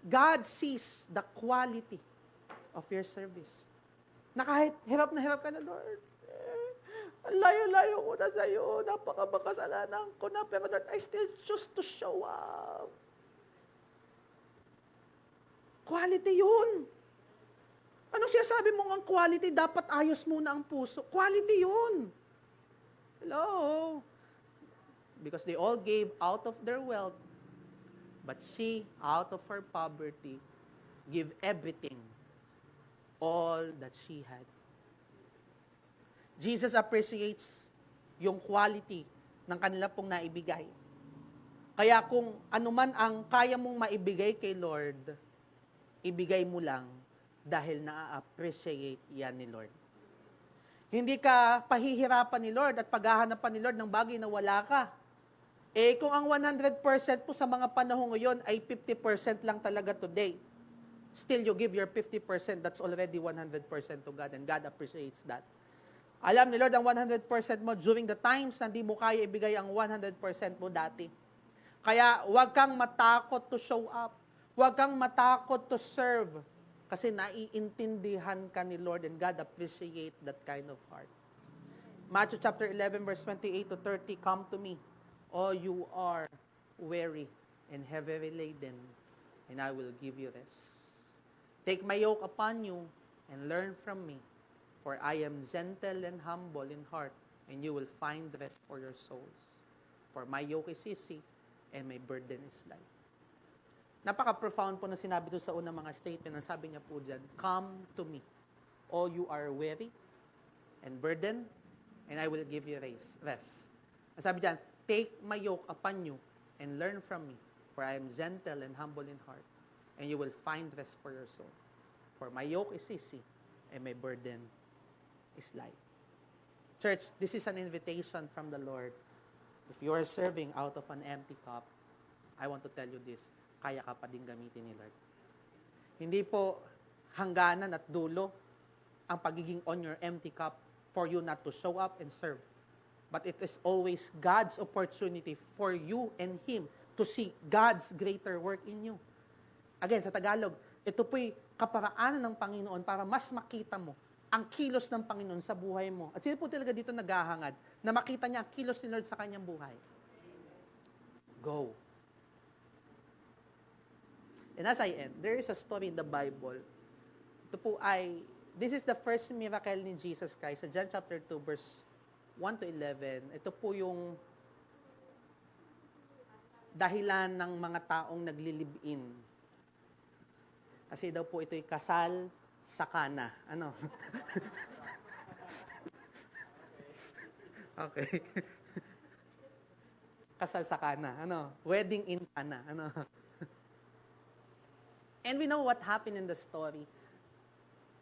God sees the quality of your service, na kahit hirap na hirap ka na, Lord, layo-layo ko na sa'yo, napakabakasalanan ko na, pero Lord, I still choose to show up. Quality yun. Anong sinasabi mo ang quality? Dapat ayos muna ang puso. Quality yun. Hello? Because they all gave out of their wealth, but she, out of her poverty, gave everything, all that she had. Jesus appreciates yung quality ng kanila pong naibigay. Kaya kung anuman ang kaya mong maibigay kay Lord, ibigay mo lang dahil na-appreciate yan ni Lord. Hindi ka pahihirapan ni Lord at paghahanapan ni Lord ng bagay na wala ka. Kung ang 100% po sa mga panahon ngayon ay 50% lang talaga today, still you give your 50%, that's already 100% to God, and God appreciates that. Alam ni Lord ang 100% mo during the times na hindi mo kaya ibigay ang 100% mo dati. Kaya huwag kang matakot to show up. Huwag kang matakot to serve. Kasi naiintindihan ka ni Lord, and God appreciate that kind of heart. Matthew chapter 11, verse 28 to 30, come to me, all you are weary and heavily laden, and I will give you rest. Take my yoke upon you and learn from me, for I am gentle and humble in heart, and you will find rest for your souls. For my yoke is easy, and my burden is light. Napaka-profound po na sinabi doon sa unang mga statement. Ang sabi niya po dyan, come to me, all you are weary and burdened, and I will give you rest. Ang sabi dyan, take my yoke upon you and learn from me, for I am gentle and humble in heart, and you will find rest for your soul. For my yoke is easy, and my burden is light. Church, this is an invitation from the Lord. If you are serving out of an empty cup, I want to tell you this, kaya ka pa din gamitin ni Lord. Hindi po hangganan at dulo ang pagiging on your empty cup for you not to show up and serve. But it is always God's opportunity for you and Him to see God's greater work in you. Again, sa Tagalog, ito po'y kaparaanan ng Panginoon para mas makita mo ang kilos ng Panginoon sa buhay mo. At sino po talaga dito naghahangad na makita niya ang kilos ni Lord sa kanyang buhay? Go. And as I end, there is a story in the Bible. Ito po this is the first miracle ni Jesus Christ sa John chapter 2, verse 1 to 11. Ito po yung dahilan ng mga taong nagli-live-in. Kasi daw po ito'y kasal sa Kana. Ano? Okay. Kasal sa Kana. Ano? Wedding in Kana. Ano? And we know what happened in the story.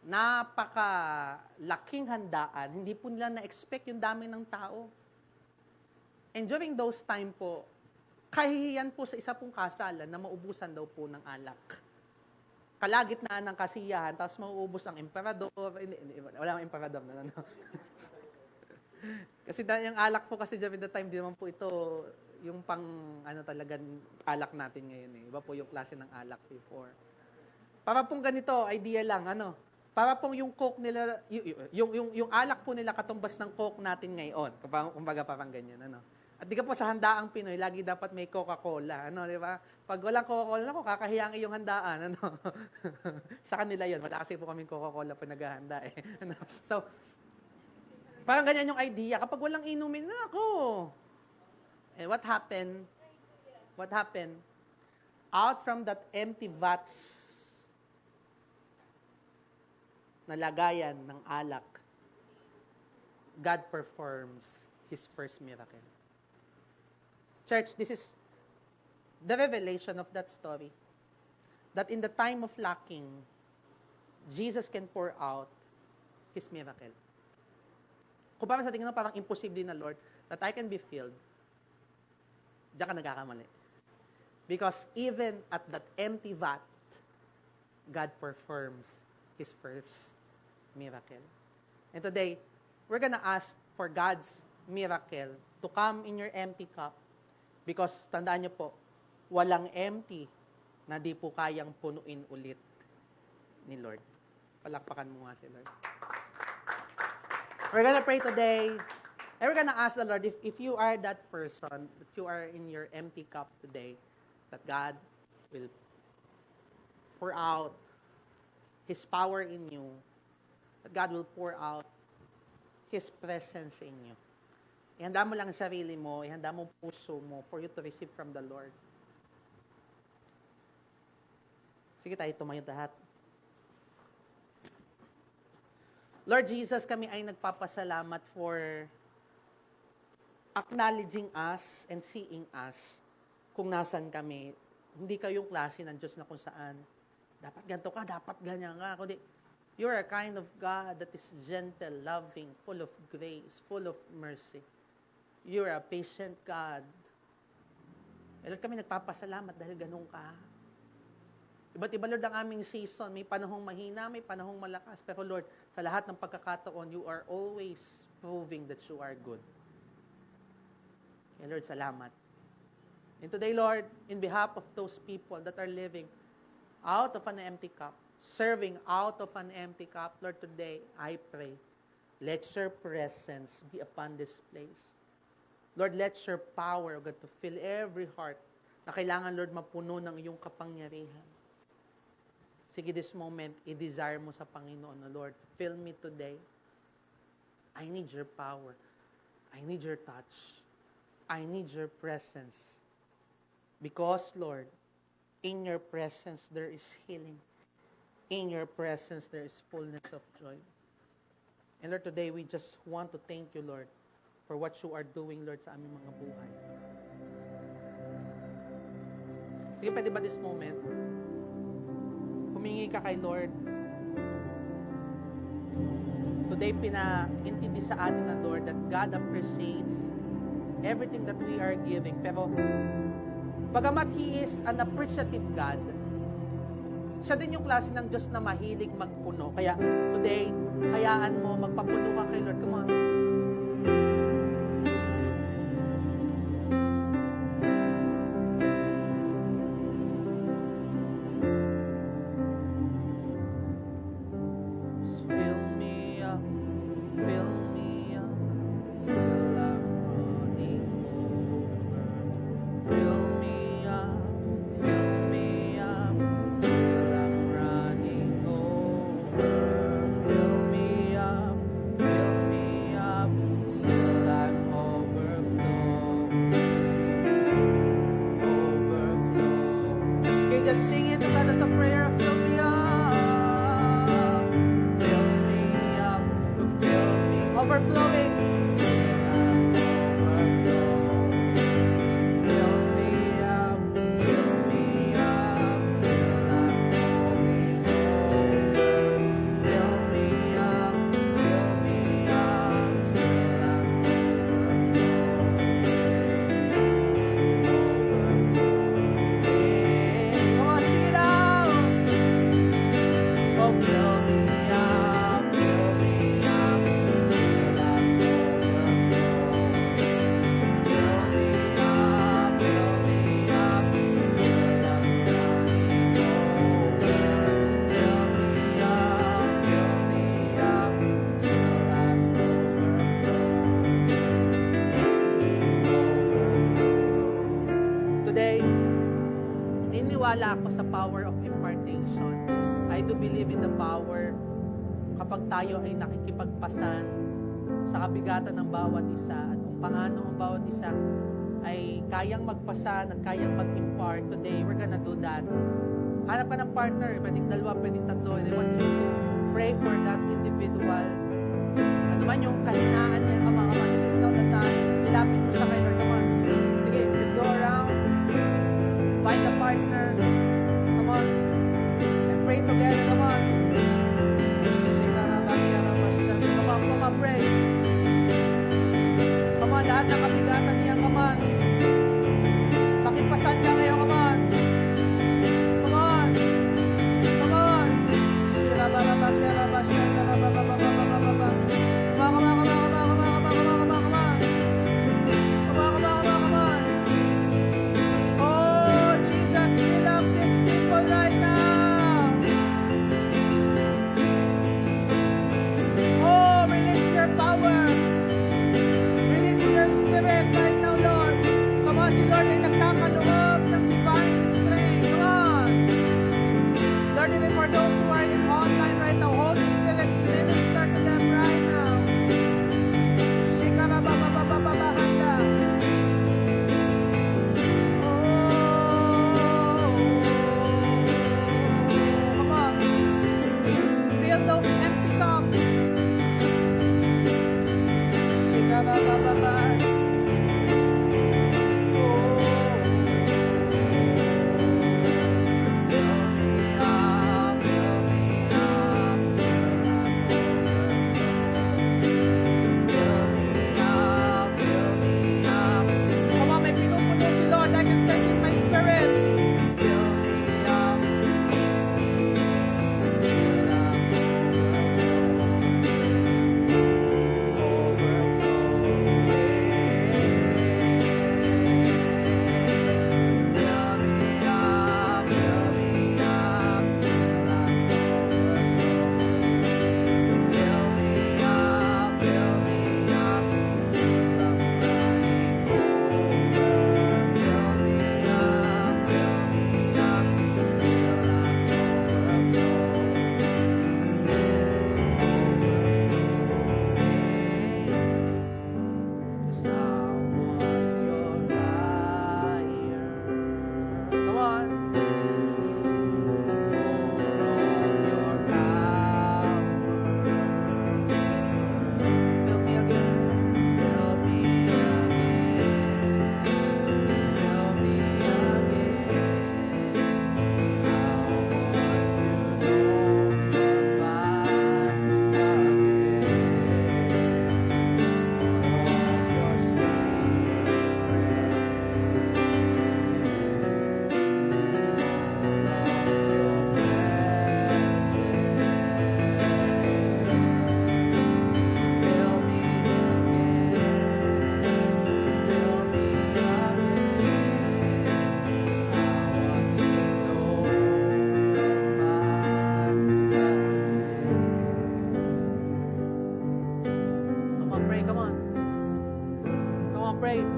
Napaka-laking handaan. Hindi po nila na-expect yung dami ng tao. And during those time po, kahihiyan po sa isa pong kasalan na maubusan daw po ng alak. Kalagitnaan ng kasiyahan, tapos mauubos ang emperador. Hindi, wala ang emperador na. No? Kasi yung alak po kasi during the time, di naman po ito yung pang talagang alak natin ngayon. Iba po yung klase ng alak before. Para pong ganito, idea lang, para pong yung coke nila, yung alak po nila katumbas ng coke natin ngayon. Kumbaga parang ganyan, At di ka po sa handaang Pinoy, lagi dapat may Coca-Cola, di ba? Pag walang Coca-Cola, kakahiyang iyong handaan, Sa kanila yun, wala kasi po kaming Coca-Cola pag naghahanda, So, parang ganyan yung idea. Kapag walang inumin, what happened? What happened? Out from that empty vats na lagayan ng alak, God performs His first miracle. Church, this is the revelation of that story. That in the time of lacking, Jesus can pour out His miracle. Kung parang sa tingin mo, parang imposible na, Lord, that I can be filled, diyan ka nagkakamali. Because even at that empty vat, God performs His first miracle. And today, we're gonna ask for God's miracle to come in your empty cup. Because, tandaan niyo po, walang empty na di po kayang punuin ulit ni Lord. Palakpakan mo nga si Lord. We're gonna pray today. And we're gonna ask the Lord, if you are that person, that you are in your empty cup today, that God will pour out His power in you, that God will pour out His presence in you. Ihanda mo lang ang sarili mo, ihanda mo puso mo for you to receive from the Lord. Sige tayo, tumayo lahat. Lord Jesus, kami ay nagpapasalamat for acknowledging us and seeing us kung nasan kami. Hindi kayong klase ng Diyos na kung saan dapat ganito ka, dapat ganyan ka. Kundi, you're a kind of God that is gentle, loving, full of grace, full of mercy. You're a patient God. Lord, kami nagpapasalamat dahil ganun ka. Iba't iba, Lord, ang aming season. May panahong mahina, may panahong malakas. Pero Lord, sa lahat ng pagkakataon, you are always proving that you are good. Kaya Lord, salamat. And today, Lord, in behalf of those people that are living out of an empty cup, serving out of an empty cup, Lord, today, I pray, let your presence be upon this place. Lord, let your power, God, to fill every heart na kailangan, Lord, mapuno ng iyong kapangyarihan. Sige, this moment, i-desire mo sa Panginoon na, Lord, fill me today. I need your power. I need your touch. I need your presence. Because, Lord, in your presence, there is healing. In your presence, there is fullness of joy. And Lord, today, we just want to thank you, Lord, for what you are doing, Lord, sa aming mga buhay. Sige, pwede ba this moment, humingi ka kay Lord. Today, pinaintindi sa atin ng Lord that God appreciates everything that we are giving. Pero, bagamat He is an appreciative God, siya din yung klase ng Diyos na mahilig magpuno. Kaya, today, hayaan mo, magpapuno ka kay Lord. Come on. naniniwala ako sa power of impartation. I do believe in the power kapag tayo ay nakikipagpasan sa kabigatan ng bawat isa at kung paano ang bawat isa ay kayang magpasan at kayang mag-impart. Today, we're gonna do that. Hanap ka ng partner, pwedeng dalawa, pwedeng tatlo, and I want you to pray for that individual. Ano man yung kahinaan niya, come on, this is now the time. Ilapit mo siya kay Lord, come on. Sige, let's go around. Find a partner. Come on. And pray together, come on. Come on, pray. Come on, lahat ng kabigatan niya, come on. Pakipasan ka ngayon, come on. Come on. Come on. Oh, Jesus, fill up these people right now. Oh, release your power. Release your spirit right now, Lord. Come on, si Lord ay nagkakaloob ng divine strength. Come on. Lord, even for those who are in online right now, Holy Spirit, minister to them right now. Shikabababababahanda. Oh, come on. Fill those empty cups. Shikababababa. Come on, may pinupuno si Lord. I can sense in my spirit. Fill me up. Fill up. Come on. Fill me again. Fill me again. Fill me again. I want to know your fire again. Of your spirit.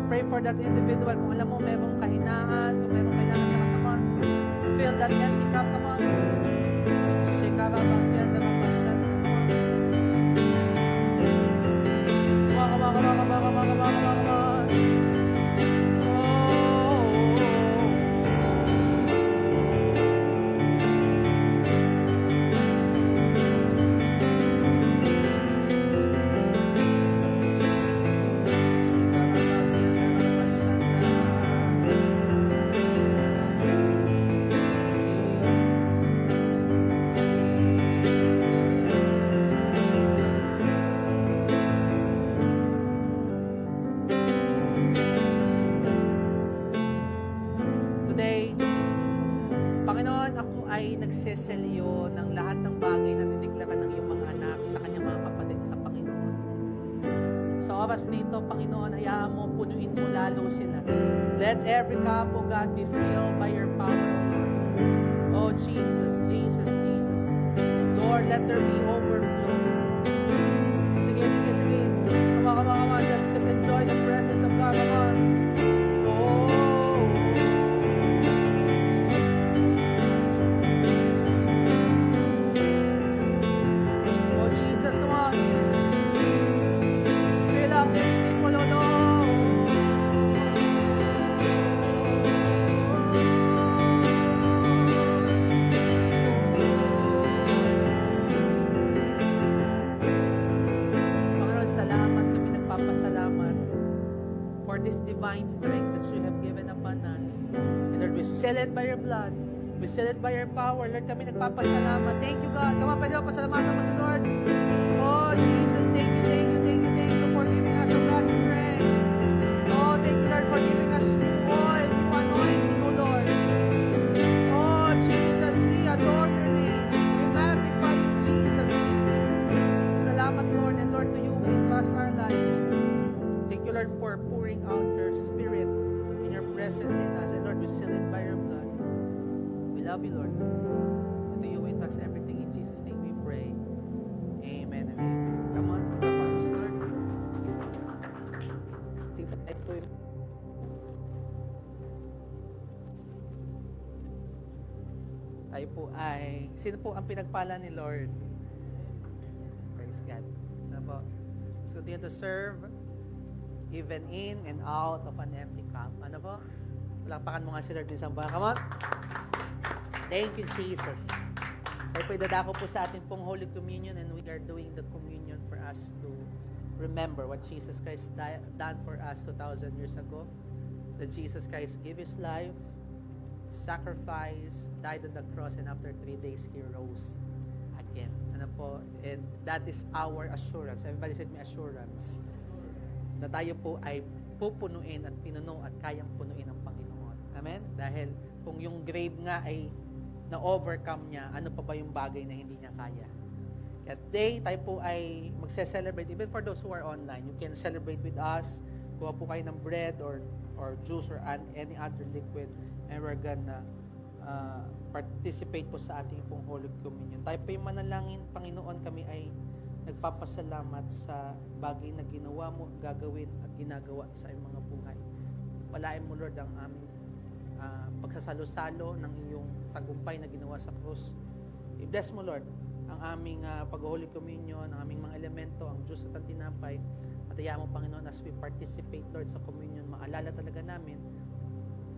Pray for that individual. Kung alam mo, mayroong kahinaan, kung mayroong kailangan niya kasaman, fill that empty cup. Come on. Shikababagyan, damapasyan. Come on. Come on. Today, Panginoon, ako ay nagseselyo ng lahat ng bagay na dineklara ng iyong mga anak sa kanyang mga kapatid sa Panginoon. Sa oras nito, Panginoon, hayaan mo, punuin mo lalo sila. Let every cup, O God, be filled by your power, O Jesus, Jesus, Jesus. Lord, let there be overflow. Sige. Come on. Just enjoy the presence of God. Come on. Oh. divine strength that you have given upon us. And Lord, we seal it by your blood. We seal it by your power. Lord, kami nagpapasalamat. Thank you, God. Kama pwede ba pasalamatan mo si Lord? Oh, Jesus, thank you, thank you, thank you, thank you for giving us of God's strength. Oh, thank you, Lord, for giving us new oil, new anointing, oh Lord. Oh, Jesus, we adore your name. We magnify you, Jesus. Salamat, Lord, and Lord, to you we entrust our lives. Thank you, Lord, for pouring out your spirit and your presence in us. And Lord, we seal it by your blood. We love you, Lord. And to you we entrust everything. In Jesus' name we pray. Amen and amen. Come on, si Lord. Sige, tayo po yun. Tayo po ay, sino po ang pinagpala ni Lord? Praise God. Ano po? Let's continue to serve even in and out of an empty cup. Ano po? Lapakan mo nga si Lord isang ba? Come on. Thank you, Jesus. Tayo po idadako po sa ating pong Holy Communion, and we are doing the communion for us to remember what Jesus Christ done for us 2,000 years ago. That Jesus Christ gave His life, sacrifice, died on the cross, and after 3 days, He rose again. Ano po? And that is our assurance. Everybody said me assurance. Na tayo po ay pupunuin at pinuno at kayang punuin ng Panginoon. Amen? Dahil kung yung grave nga ay na-overcome niya, ano pa ba yung bagay na hindi niya kaya? Kaya today, tayo po ay magse-celebrate. Even for those who are online, you can celebrate with us. Kuha po kayo ng bread or juice or any other liquid, and we're gonna participate po sa ating pong Holy Communion. Tayo po yung manalangin, Panginoon, kami ay nagpapasalamat sa bagay na ginawa mo, gagawin at ginagawa sa iyong mga buhay. Palain mo, Lord, ang aming pagsasalo-salo ng iyong tagumpay na ginawa sa krus. I-bless mo, Lord, ang aming pag-Holy Communion, ang aming mga elemento, ang juice at ang tinapay. At hayaan mo, Panginoon, as we participate, Lord, sa communion, maalala talaga namin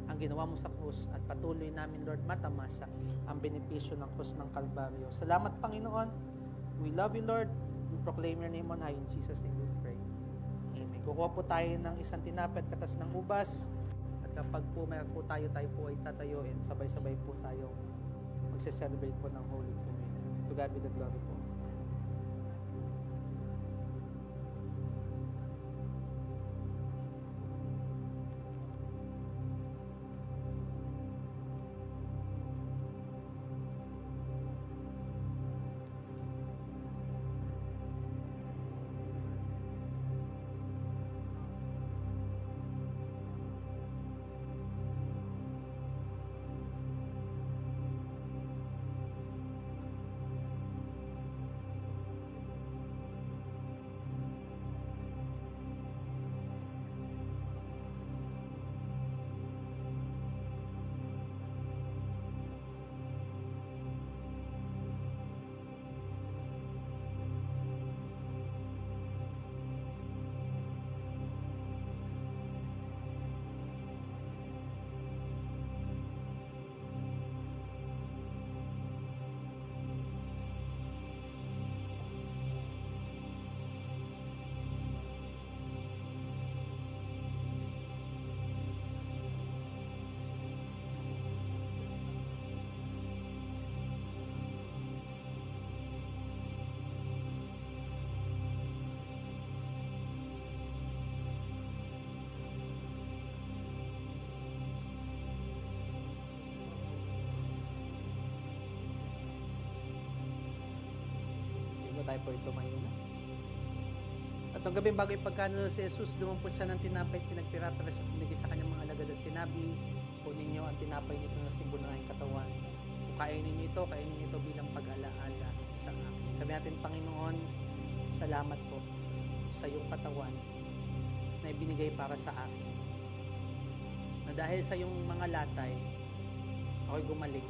ang ginawa mo sa krus at patuloy namin, Lord, matamasa ang benepisyo ng krus ng Kalbaryo. Salamat, Panginoon. We love you, Lord. We proclaim your name on high. In Jesus' name we pray. Amen. Kukuha po tayo ng isang tinapay at katas ng ubas. At kapag po mayroon po tayo po ay tatayo, and sabay-sabay po tayo magse-celebrate po ng Holy Communion. To God be the glory po. Tayo po ito ngayon. At ang gabi bago ipagkano si Jesus, lumampot siya ng tinapay at pinagpira-pira siya, pinigay sa kanyang mga alagad at sinabi, kunin niyo ang tinapay nito na simbolo ng aking katawan. Kung kainin niyo ito bilang pag-alaala sa akin. Sabi natin, Panginoon, salamat po sa iyong katawan na ibinigay para sa akin. Na dahil sa iyong mga latay, ako'y gumaling.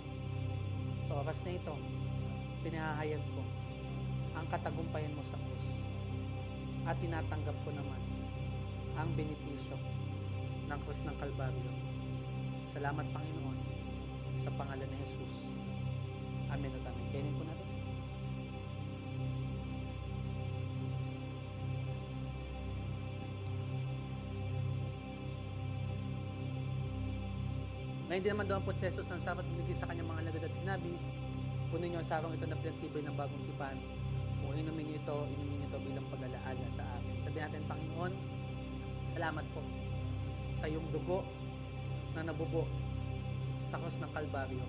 Sa oras na ito, pinahahayag ko ang katagumpayan mo sa krus. At tinatanggap ko naman ang benepisyo ng krus ng Kalbaryo. Salamat, Panginoon, sa pangalan ni Jesus. Amen at amen. Kainin po natin. Ngayon din naman doon po si Jesus ng sabat binigay sa kanyang mga lagad at sinabi, punin niyo ang sarong ito na pinagtibay ng bagong tipan. Kung inumin niyo ito bilang pag-alaala sa akin. Sabihin natin, Panginoon, salamat po sa iyong dugo na nabubo sa krus ng Kalbaryo.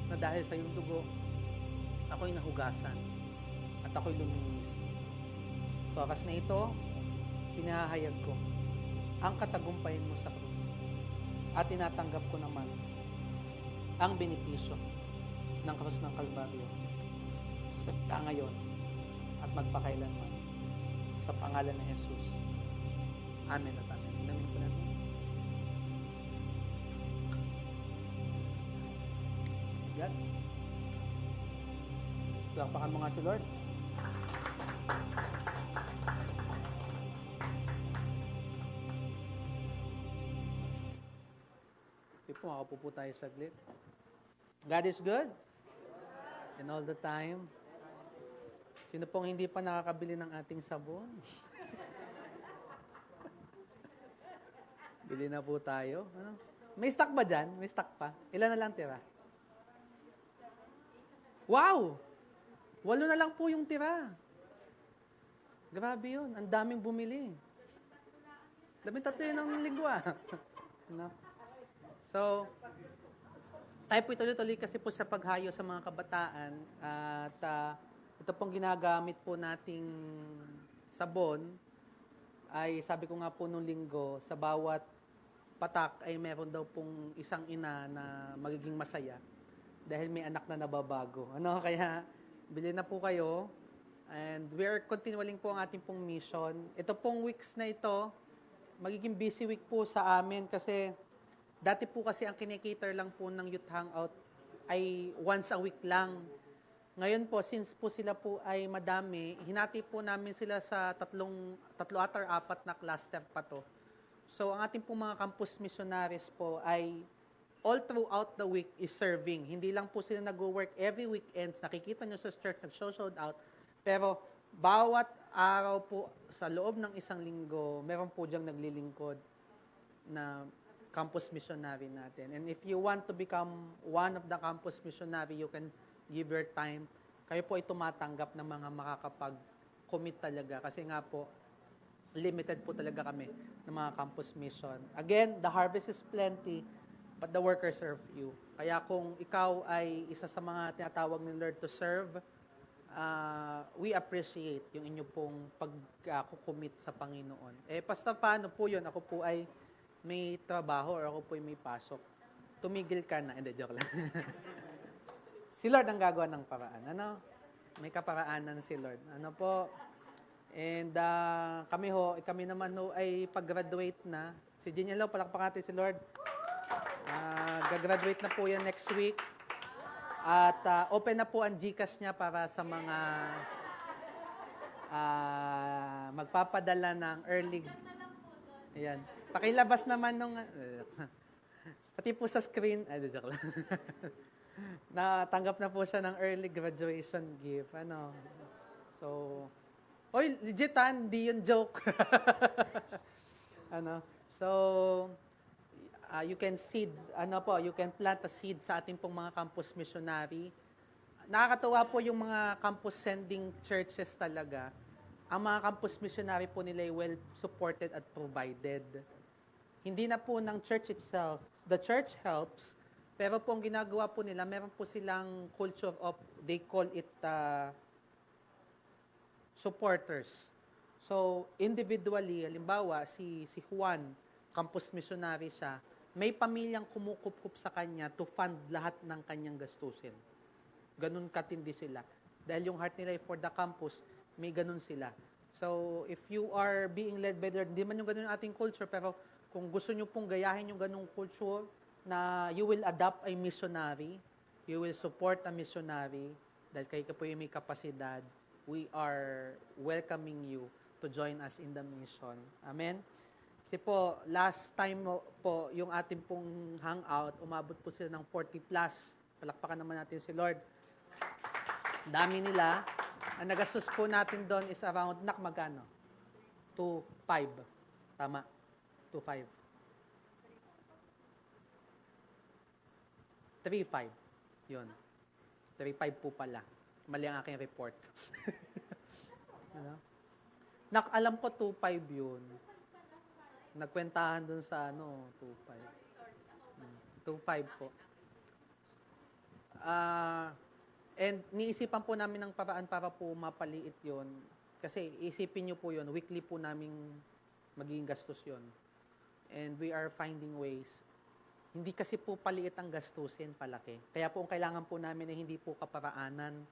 Na dahil sa iyong dugo, ako'y nahugasan at ako'y luminis. Sa oras na ito, pinahahayag ko ang katagumpayan mo sa krus. At tinatanggap ko naman ang benepisyo ng krus ng Kalbaryo sa ngayon at magpakailanman. Sa pangalan ni Jesus. Amen at amen. Inamin ko natin. Praise God. Pakpakan mo nga si Lord. Sige po, makapo po tayo saglit. God is good. And all the time. Sino pong hindi pa nakakabili ng ating sabon? Bili na po tayo. Ano? May stock ba dyan? May stock pa? Ilan na lang tira? Wow! 8 na lang po yung tira. Grabe yun. Ang daming bumili. 13 yun ng lingwa. No? So, tayo po ituloy-tuloy kasi po sa paghayo sa mga kabataan at ito pong ginagamit po nating sabon ay sabi ko nga po nung linggo, sa bawat patak ay meron daw pong isang ina na magiging masaya dahil may anak na nababago. Ano? Kaya bili na po kayo and we're continuing po ang ating pong mission. Ito pong weeks na ito, magiging busy week po sa amin kasi dati po kasi ang kinikater lang po ng Youth Hangout ay once a week lang. Ngayon po, since po sila po ay madami, hinati po namin sila sa tatlo at or 4 na cluster pa to. So, ang ating pong mga campus missionaries po ay all throughout the week is serving. Hindi lang po sila nag-work every weekends. Nakikita nyo sa church, nag-show out. Pero, bawat araw po sa loob ng isang linggo, meron po diyang naglilingkod na campus missionary natin. And if you want to become one of the campus missionary, you can give your time. Kayo po ay tumatanggap ng mga makakapag-commit talaga. Kasi nga po, limited po talaga kami ng mga campus mission. Again, the harvest is plenty, but the workers serve you. Kaya kung ikaw ay isa sa mga tinatawag ni Lord to serve, we appreciate yung inyo pong pag-commit sa Panginoon. Basta paano po yun? Ako po ay may trabaho or ako po ay may pasok. Tumigil ka na. Hindi, joke lang. Si Lord ang gagawa ng paraan. Ano? May kaparaanan si Lord. Ano po? And kami naman ho ay pag-graduate na. Si Ginielo, palakpak natin si Lord. Gagraduate na po yan next week. At open na po ang GCash niya para sa mga magpapadala ng early. Ayan. Pakilabas naman nung pati po sa screen. Ay, joke lang. Natanggap na po siya ng early graduation gift. Ano? So, oy, legit hindi yun joke. Ano? So, you can seed, you can plant a seed sa ating pong mga campus missionary. Nakakatuwa po yung mga campus sending churches talaga. Ang mga campus missionary po nila ay well supported at provided. Hindi na po ng church itself. The church helps, pero po ang ginagawa po nila, meron po silang culture of, they call it supporters. So, individually, halimbawa, si Juan, campus missionary siya, may pamilyang kumukup-kup sa kanya to fund lahat ng kanyang gastusin. Ganun katindi sila. Dahil yung heart nila for the campus, may ganun sila. So, if you are being led by the Lord, hindi man yung ganun yung ating culture, pero kung gusto nyo pong gayahin yung ganung culture, na you will adopt a missionary, you will support a missionary, dahil kayo po yung may kapasidad, we are welcoming you to join us in the mission. Amen? Kasi po, last time po, yung ating pong hangout, umabot po sila ng 40 plus. Palakpakan naman natin si Lord. Dami nila. Ang nagastos po natin doon is around, magkano? 2.5. Tama. 2.5. 3.5. Yun. 3.5 po pala. Mali ang aking report. Ano? Alam ko 2.5 yun. Nagkwentahan dun sa 2.5. 2.5 po. And niisipan po namin ng paraan para po mapaliit yon. Kasi isipin nyo po yon, weekly po naming magiging gastos yon. And we are finding ways. Hindi kasi po paliit ang gastusin, palaki. Kaya po ang kailangan po namin ay hindi po kaparaanan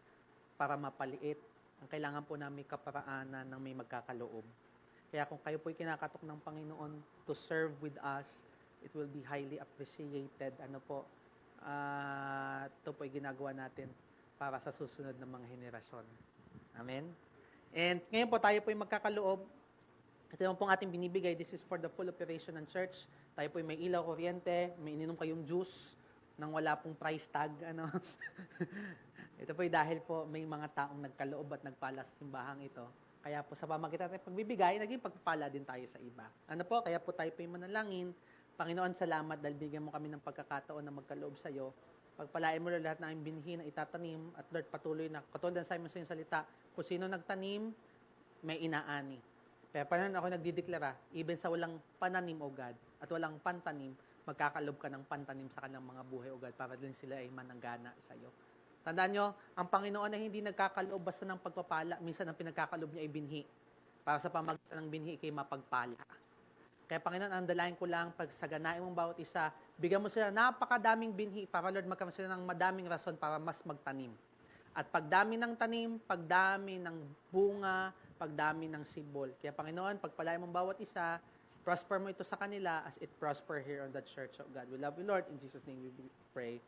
para mapaliit. Ang kailangan po namin kaparaanan ng may magkakaloob. Kaya kung kayo po'y kinakatok ng Panginoon to serve with us, it will be highly appreciated. Ito po'y ginagawa natin para sa susunod ng mga henerasyon. Amen? And ngayon po tayo po'y magkakaloob. Ito naman pong ating binibigay. This is for the full operation ng church. Tayo po'y may ilaw, kuryente, may ininom kayong juice nang wala pong price tag. Ito po'y dahil po may mga taong nagkaloob at nagpala sa simbahang ito. Kaya po sa pamagitan ng pagbibigay, naging pagpapala din tayo sa iba. Kaya po tayo po'y manalangin. Panginoon, salamat dahil bigyan mo kami ng pagkakataon na magkaloob sa iyo. Pagpalain mo lahat ng aming binhi na itatanim at Lord, patuloy na, katulad ng Simon sa iyong salita, kung sino nagtanim, may inaani. Kaya paano ako nagdideklara, even sa walang pananim, O God, at walang pantanim, magkakalob ka ng pantanim sa kanilang mga buhay, O God, para din sila ay mananggana sa iyo. Tandaan nyo, ang Panginoon ay hindi nagkakaloob basta ng pagpapala. Minsan ang pinagkakalob niya ay binhi. Para sa pamagitan ng binhi, ikay mapagpala. Kaya Panginoon, ang dalayan ko lang, pagsaganain mong bawat isa, bigyan mo sila napakadaming binhi para Lord, magkaroon sila ng madaming rason para mas magtanim. At pagdami ng tanim, pagdami ng bunga, pagdami ng sibol. Kaya Panginoon, pagpalain mong bawat isa, prosper mo ito sa kanila as it prosper here on the church of God. We love you, Lord. In Jesus' name we pray.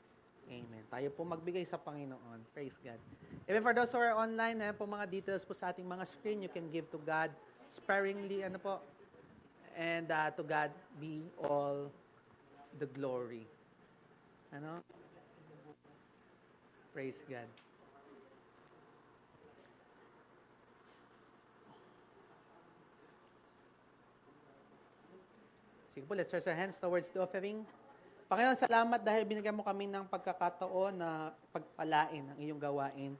Amen. Tayo po magbigay sa Panginoon. Praise God. Even for those who are online, po mga details po sa ating mga screen, you can give to God sparingly, and to God be all the glory. Praise God. Sige po, let's stretch our hands towards the offering. Panginoon, salamat dahil binigyan mo kami ng pagkakataon na pagpalain ang iyong gawain.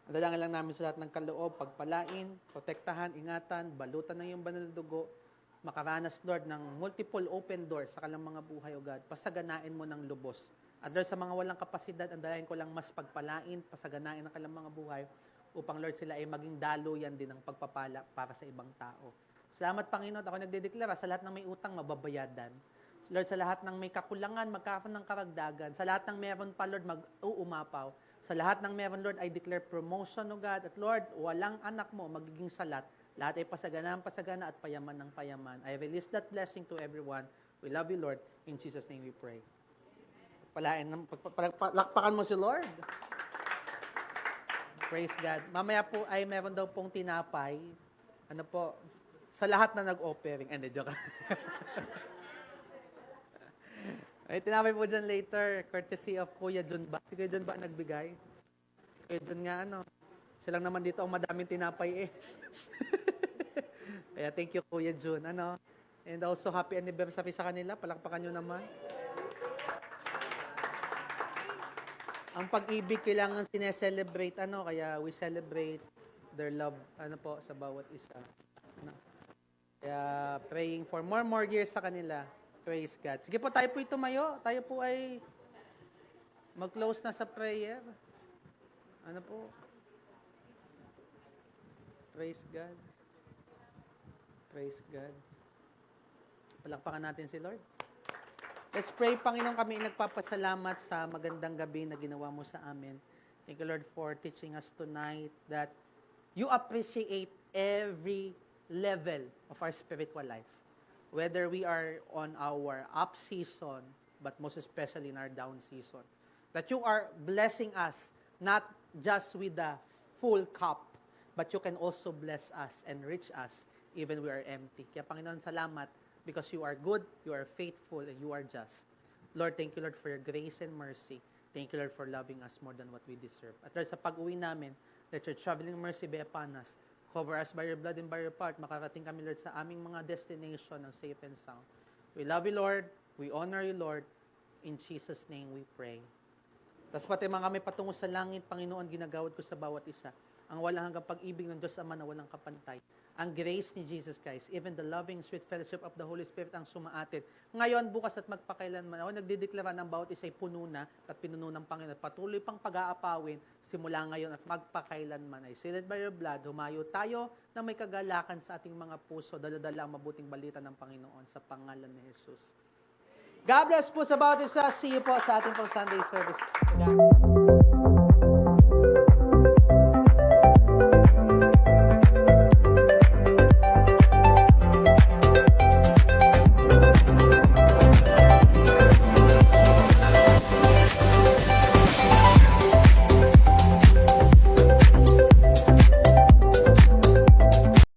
Ang dalangin lang namin sa lahat ng kaloob, pagpalain, protektahan, ingatan, balutan ng iyong banal na dugo, makaranas, Lord, ng multiple open doors sa kanilang mga buhay, O God. Pasaganain mo ng lubos. At Lord, sa mga walang kapasidad, ang dalangin ko lang mas pagpalain, pasaganain ang kanilang mga buhay, upang Lord, sila ay maging daluyan din ng pagpapala para sa ibang tao. Salamat, Panginoon. Ako nagdedeklara sa lahat ng may utang, mababayadan. Lord, sa lahat ng may kakulangan, magkakaroon ng karagdagan. Sa lahat ng meron pa, Lord, mag-uumapaw. Sa lahat ng meron, Lord, I declare promotion, O God. At Lord, walang anak mo magiging salat. Lahat ay pasagana at payaman ng payaman. I release that blessing to everyone. We love you, Lord. In Jesus' name we pray. Palakpakan mo si Lord. Praise God. Mamaya po ay meron daw pong tinapay. Sa lahat na nag-offering. Joke. Ay, tinapay po dyan later, courtesy of Kuya Jun ba? Si Kuya Jun ba nagbigay? Si Kuya Jun nga, silang naman dito ang madaming tinapay Kaya thank you, Kuya Jun. And also, happy anniversary sa kanila. Palakpakan nyo naman. Ang pag-ibig kailangan sineselebrate, kaya we celebrate their love, sa bawat isa. Kaya praying for more years sa kanila. Praise God. Sige po, tayo po tumayo. Tayo po ay mag-close na sa prayer. Praise God. Praise God. Palakpakan natin si Lord. Let's pray. Panginoon, kami nagpapasalamat sa magandang gabi na ginawa mo sa amin. Thank you, Lord, for teaching us tonight that you appreciate every level of our spiritual life. Whether we are on our up season, but most especially in our down season. That you are blessing us, not just with the full cup, but you can also bless us and enrich us even we are empty. Kaya Panginoon, salamat because you are good, you are faithful, and you are just. Lord, thank you, Lord, for your grace and mercy. Thank you, Lord, for loving us more than what we deserve. At Lord, sa pag-uwi namin, let your traveling mercy be upon us. Cover us by your blood and by your part. Makarating kami, Lord, sa aming mga destination ng safe and sound. We love you, Lord. We honor you, Lord. In Jesus' name we pray. Tapos pati mga kami patungo sa langit, Panginoon, ginagawad ko sa bawat isa. Ang walang hanggang pag-ibig ng Diyos Ama na walang kapantay. Ang grace ni Jesus Christ, even the loving, sweet fellowship of the Holy Spirit ang sumaatid. Ngayon, bukas at magpakailanman. Ako nagdideklara ng bawat isa'y puno na at pinuno ng Panginoon. At patuloy pang pag-aapawin simula ngayon at magpakailanman. Ay sealed by your blood, humayo tayo na may kagalakan sa ating mga puso. Dala-dala ang mabuting balita ng Panginoon sa pangalan ni Jesus. God bless po sa bawat isa. See you po sa ating pang Sunday service. God.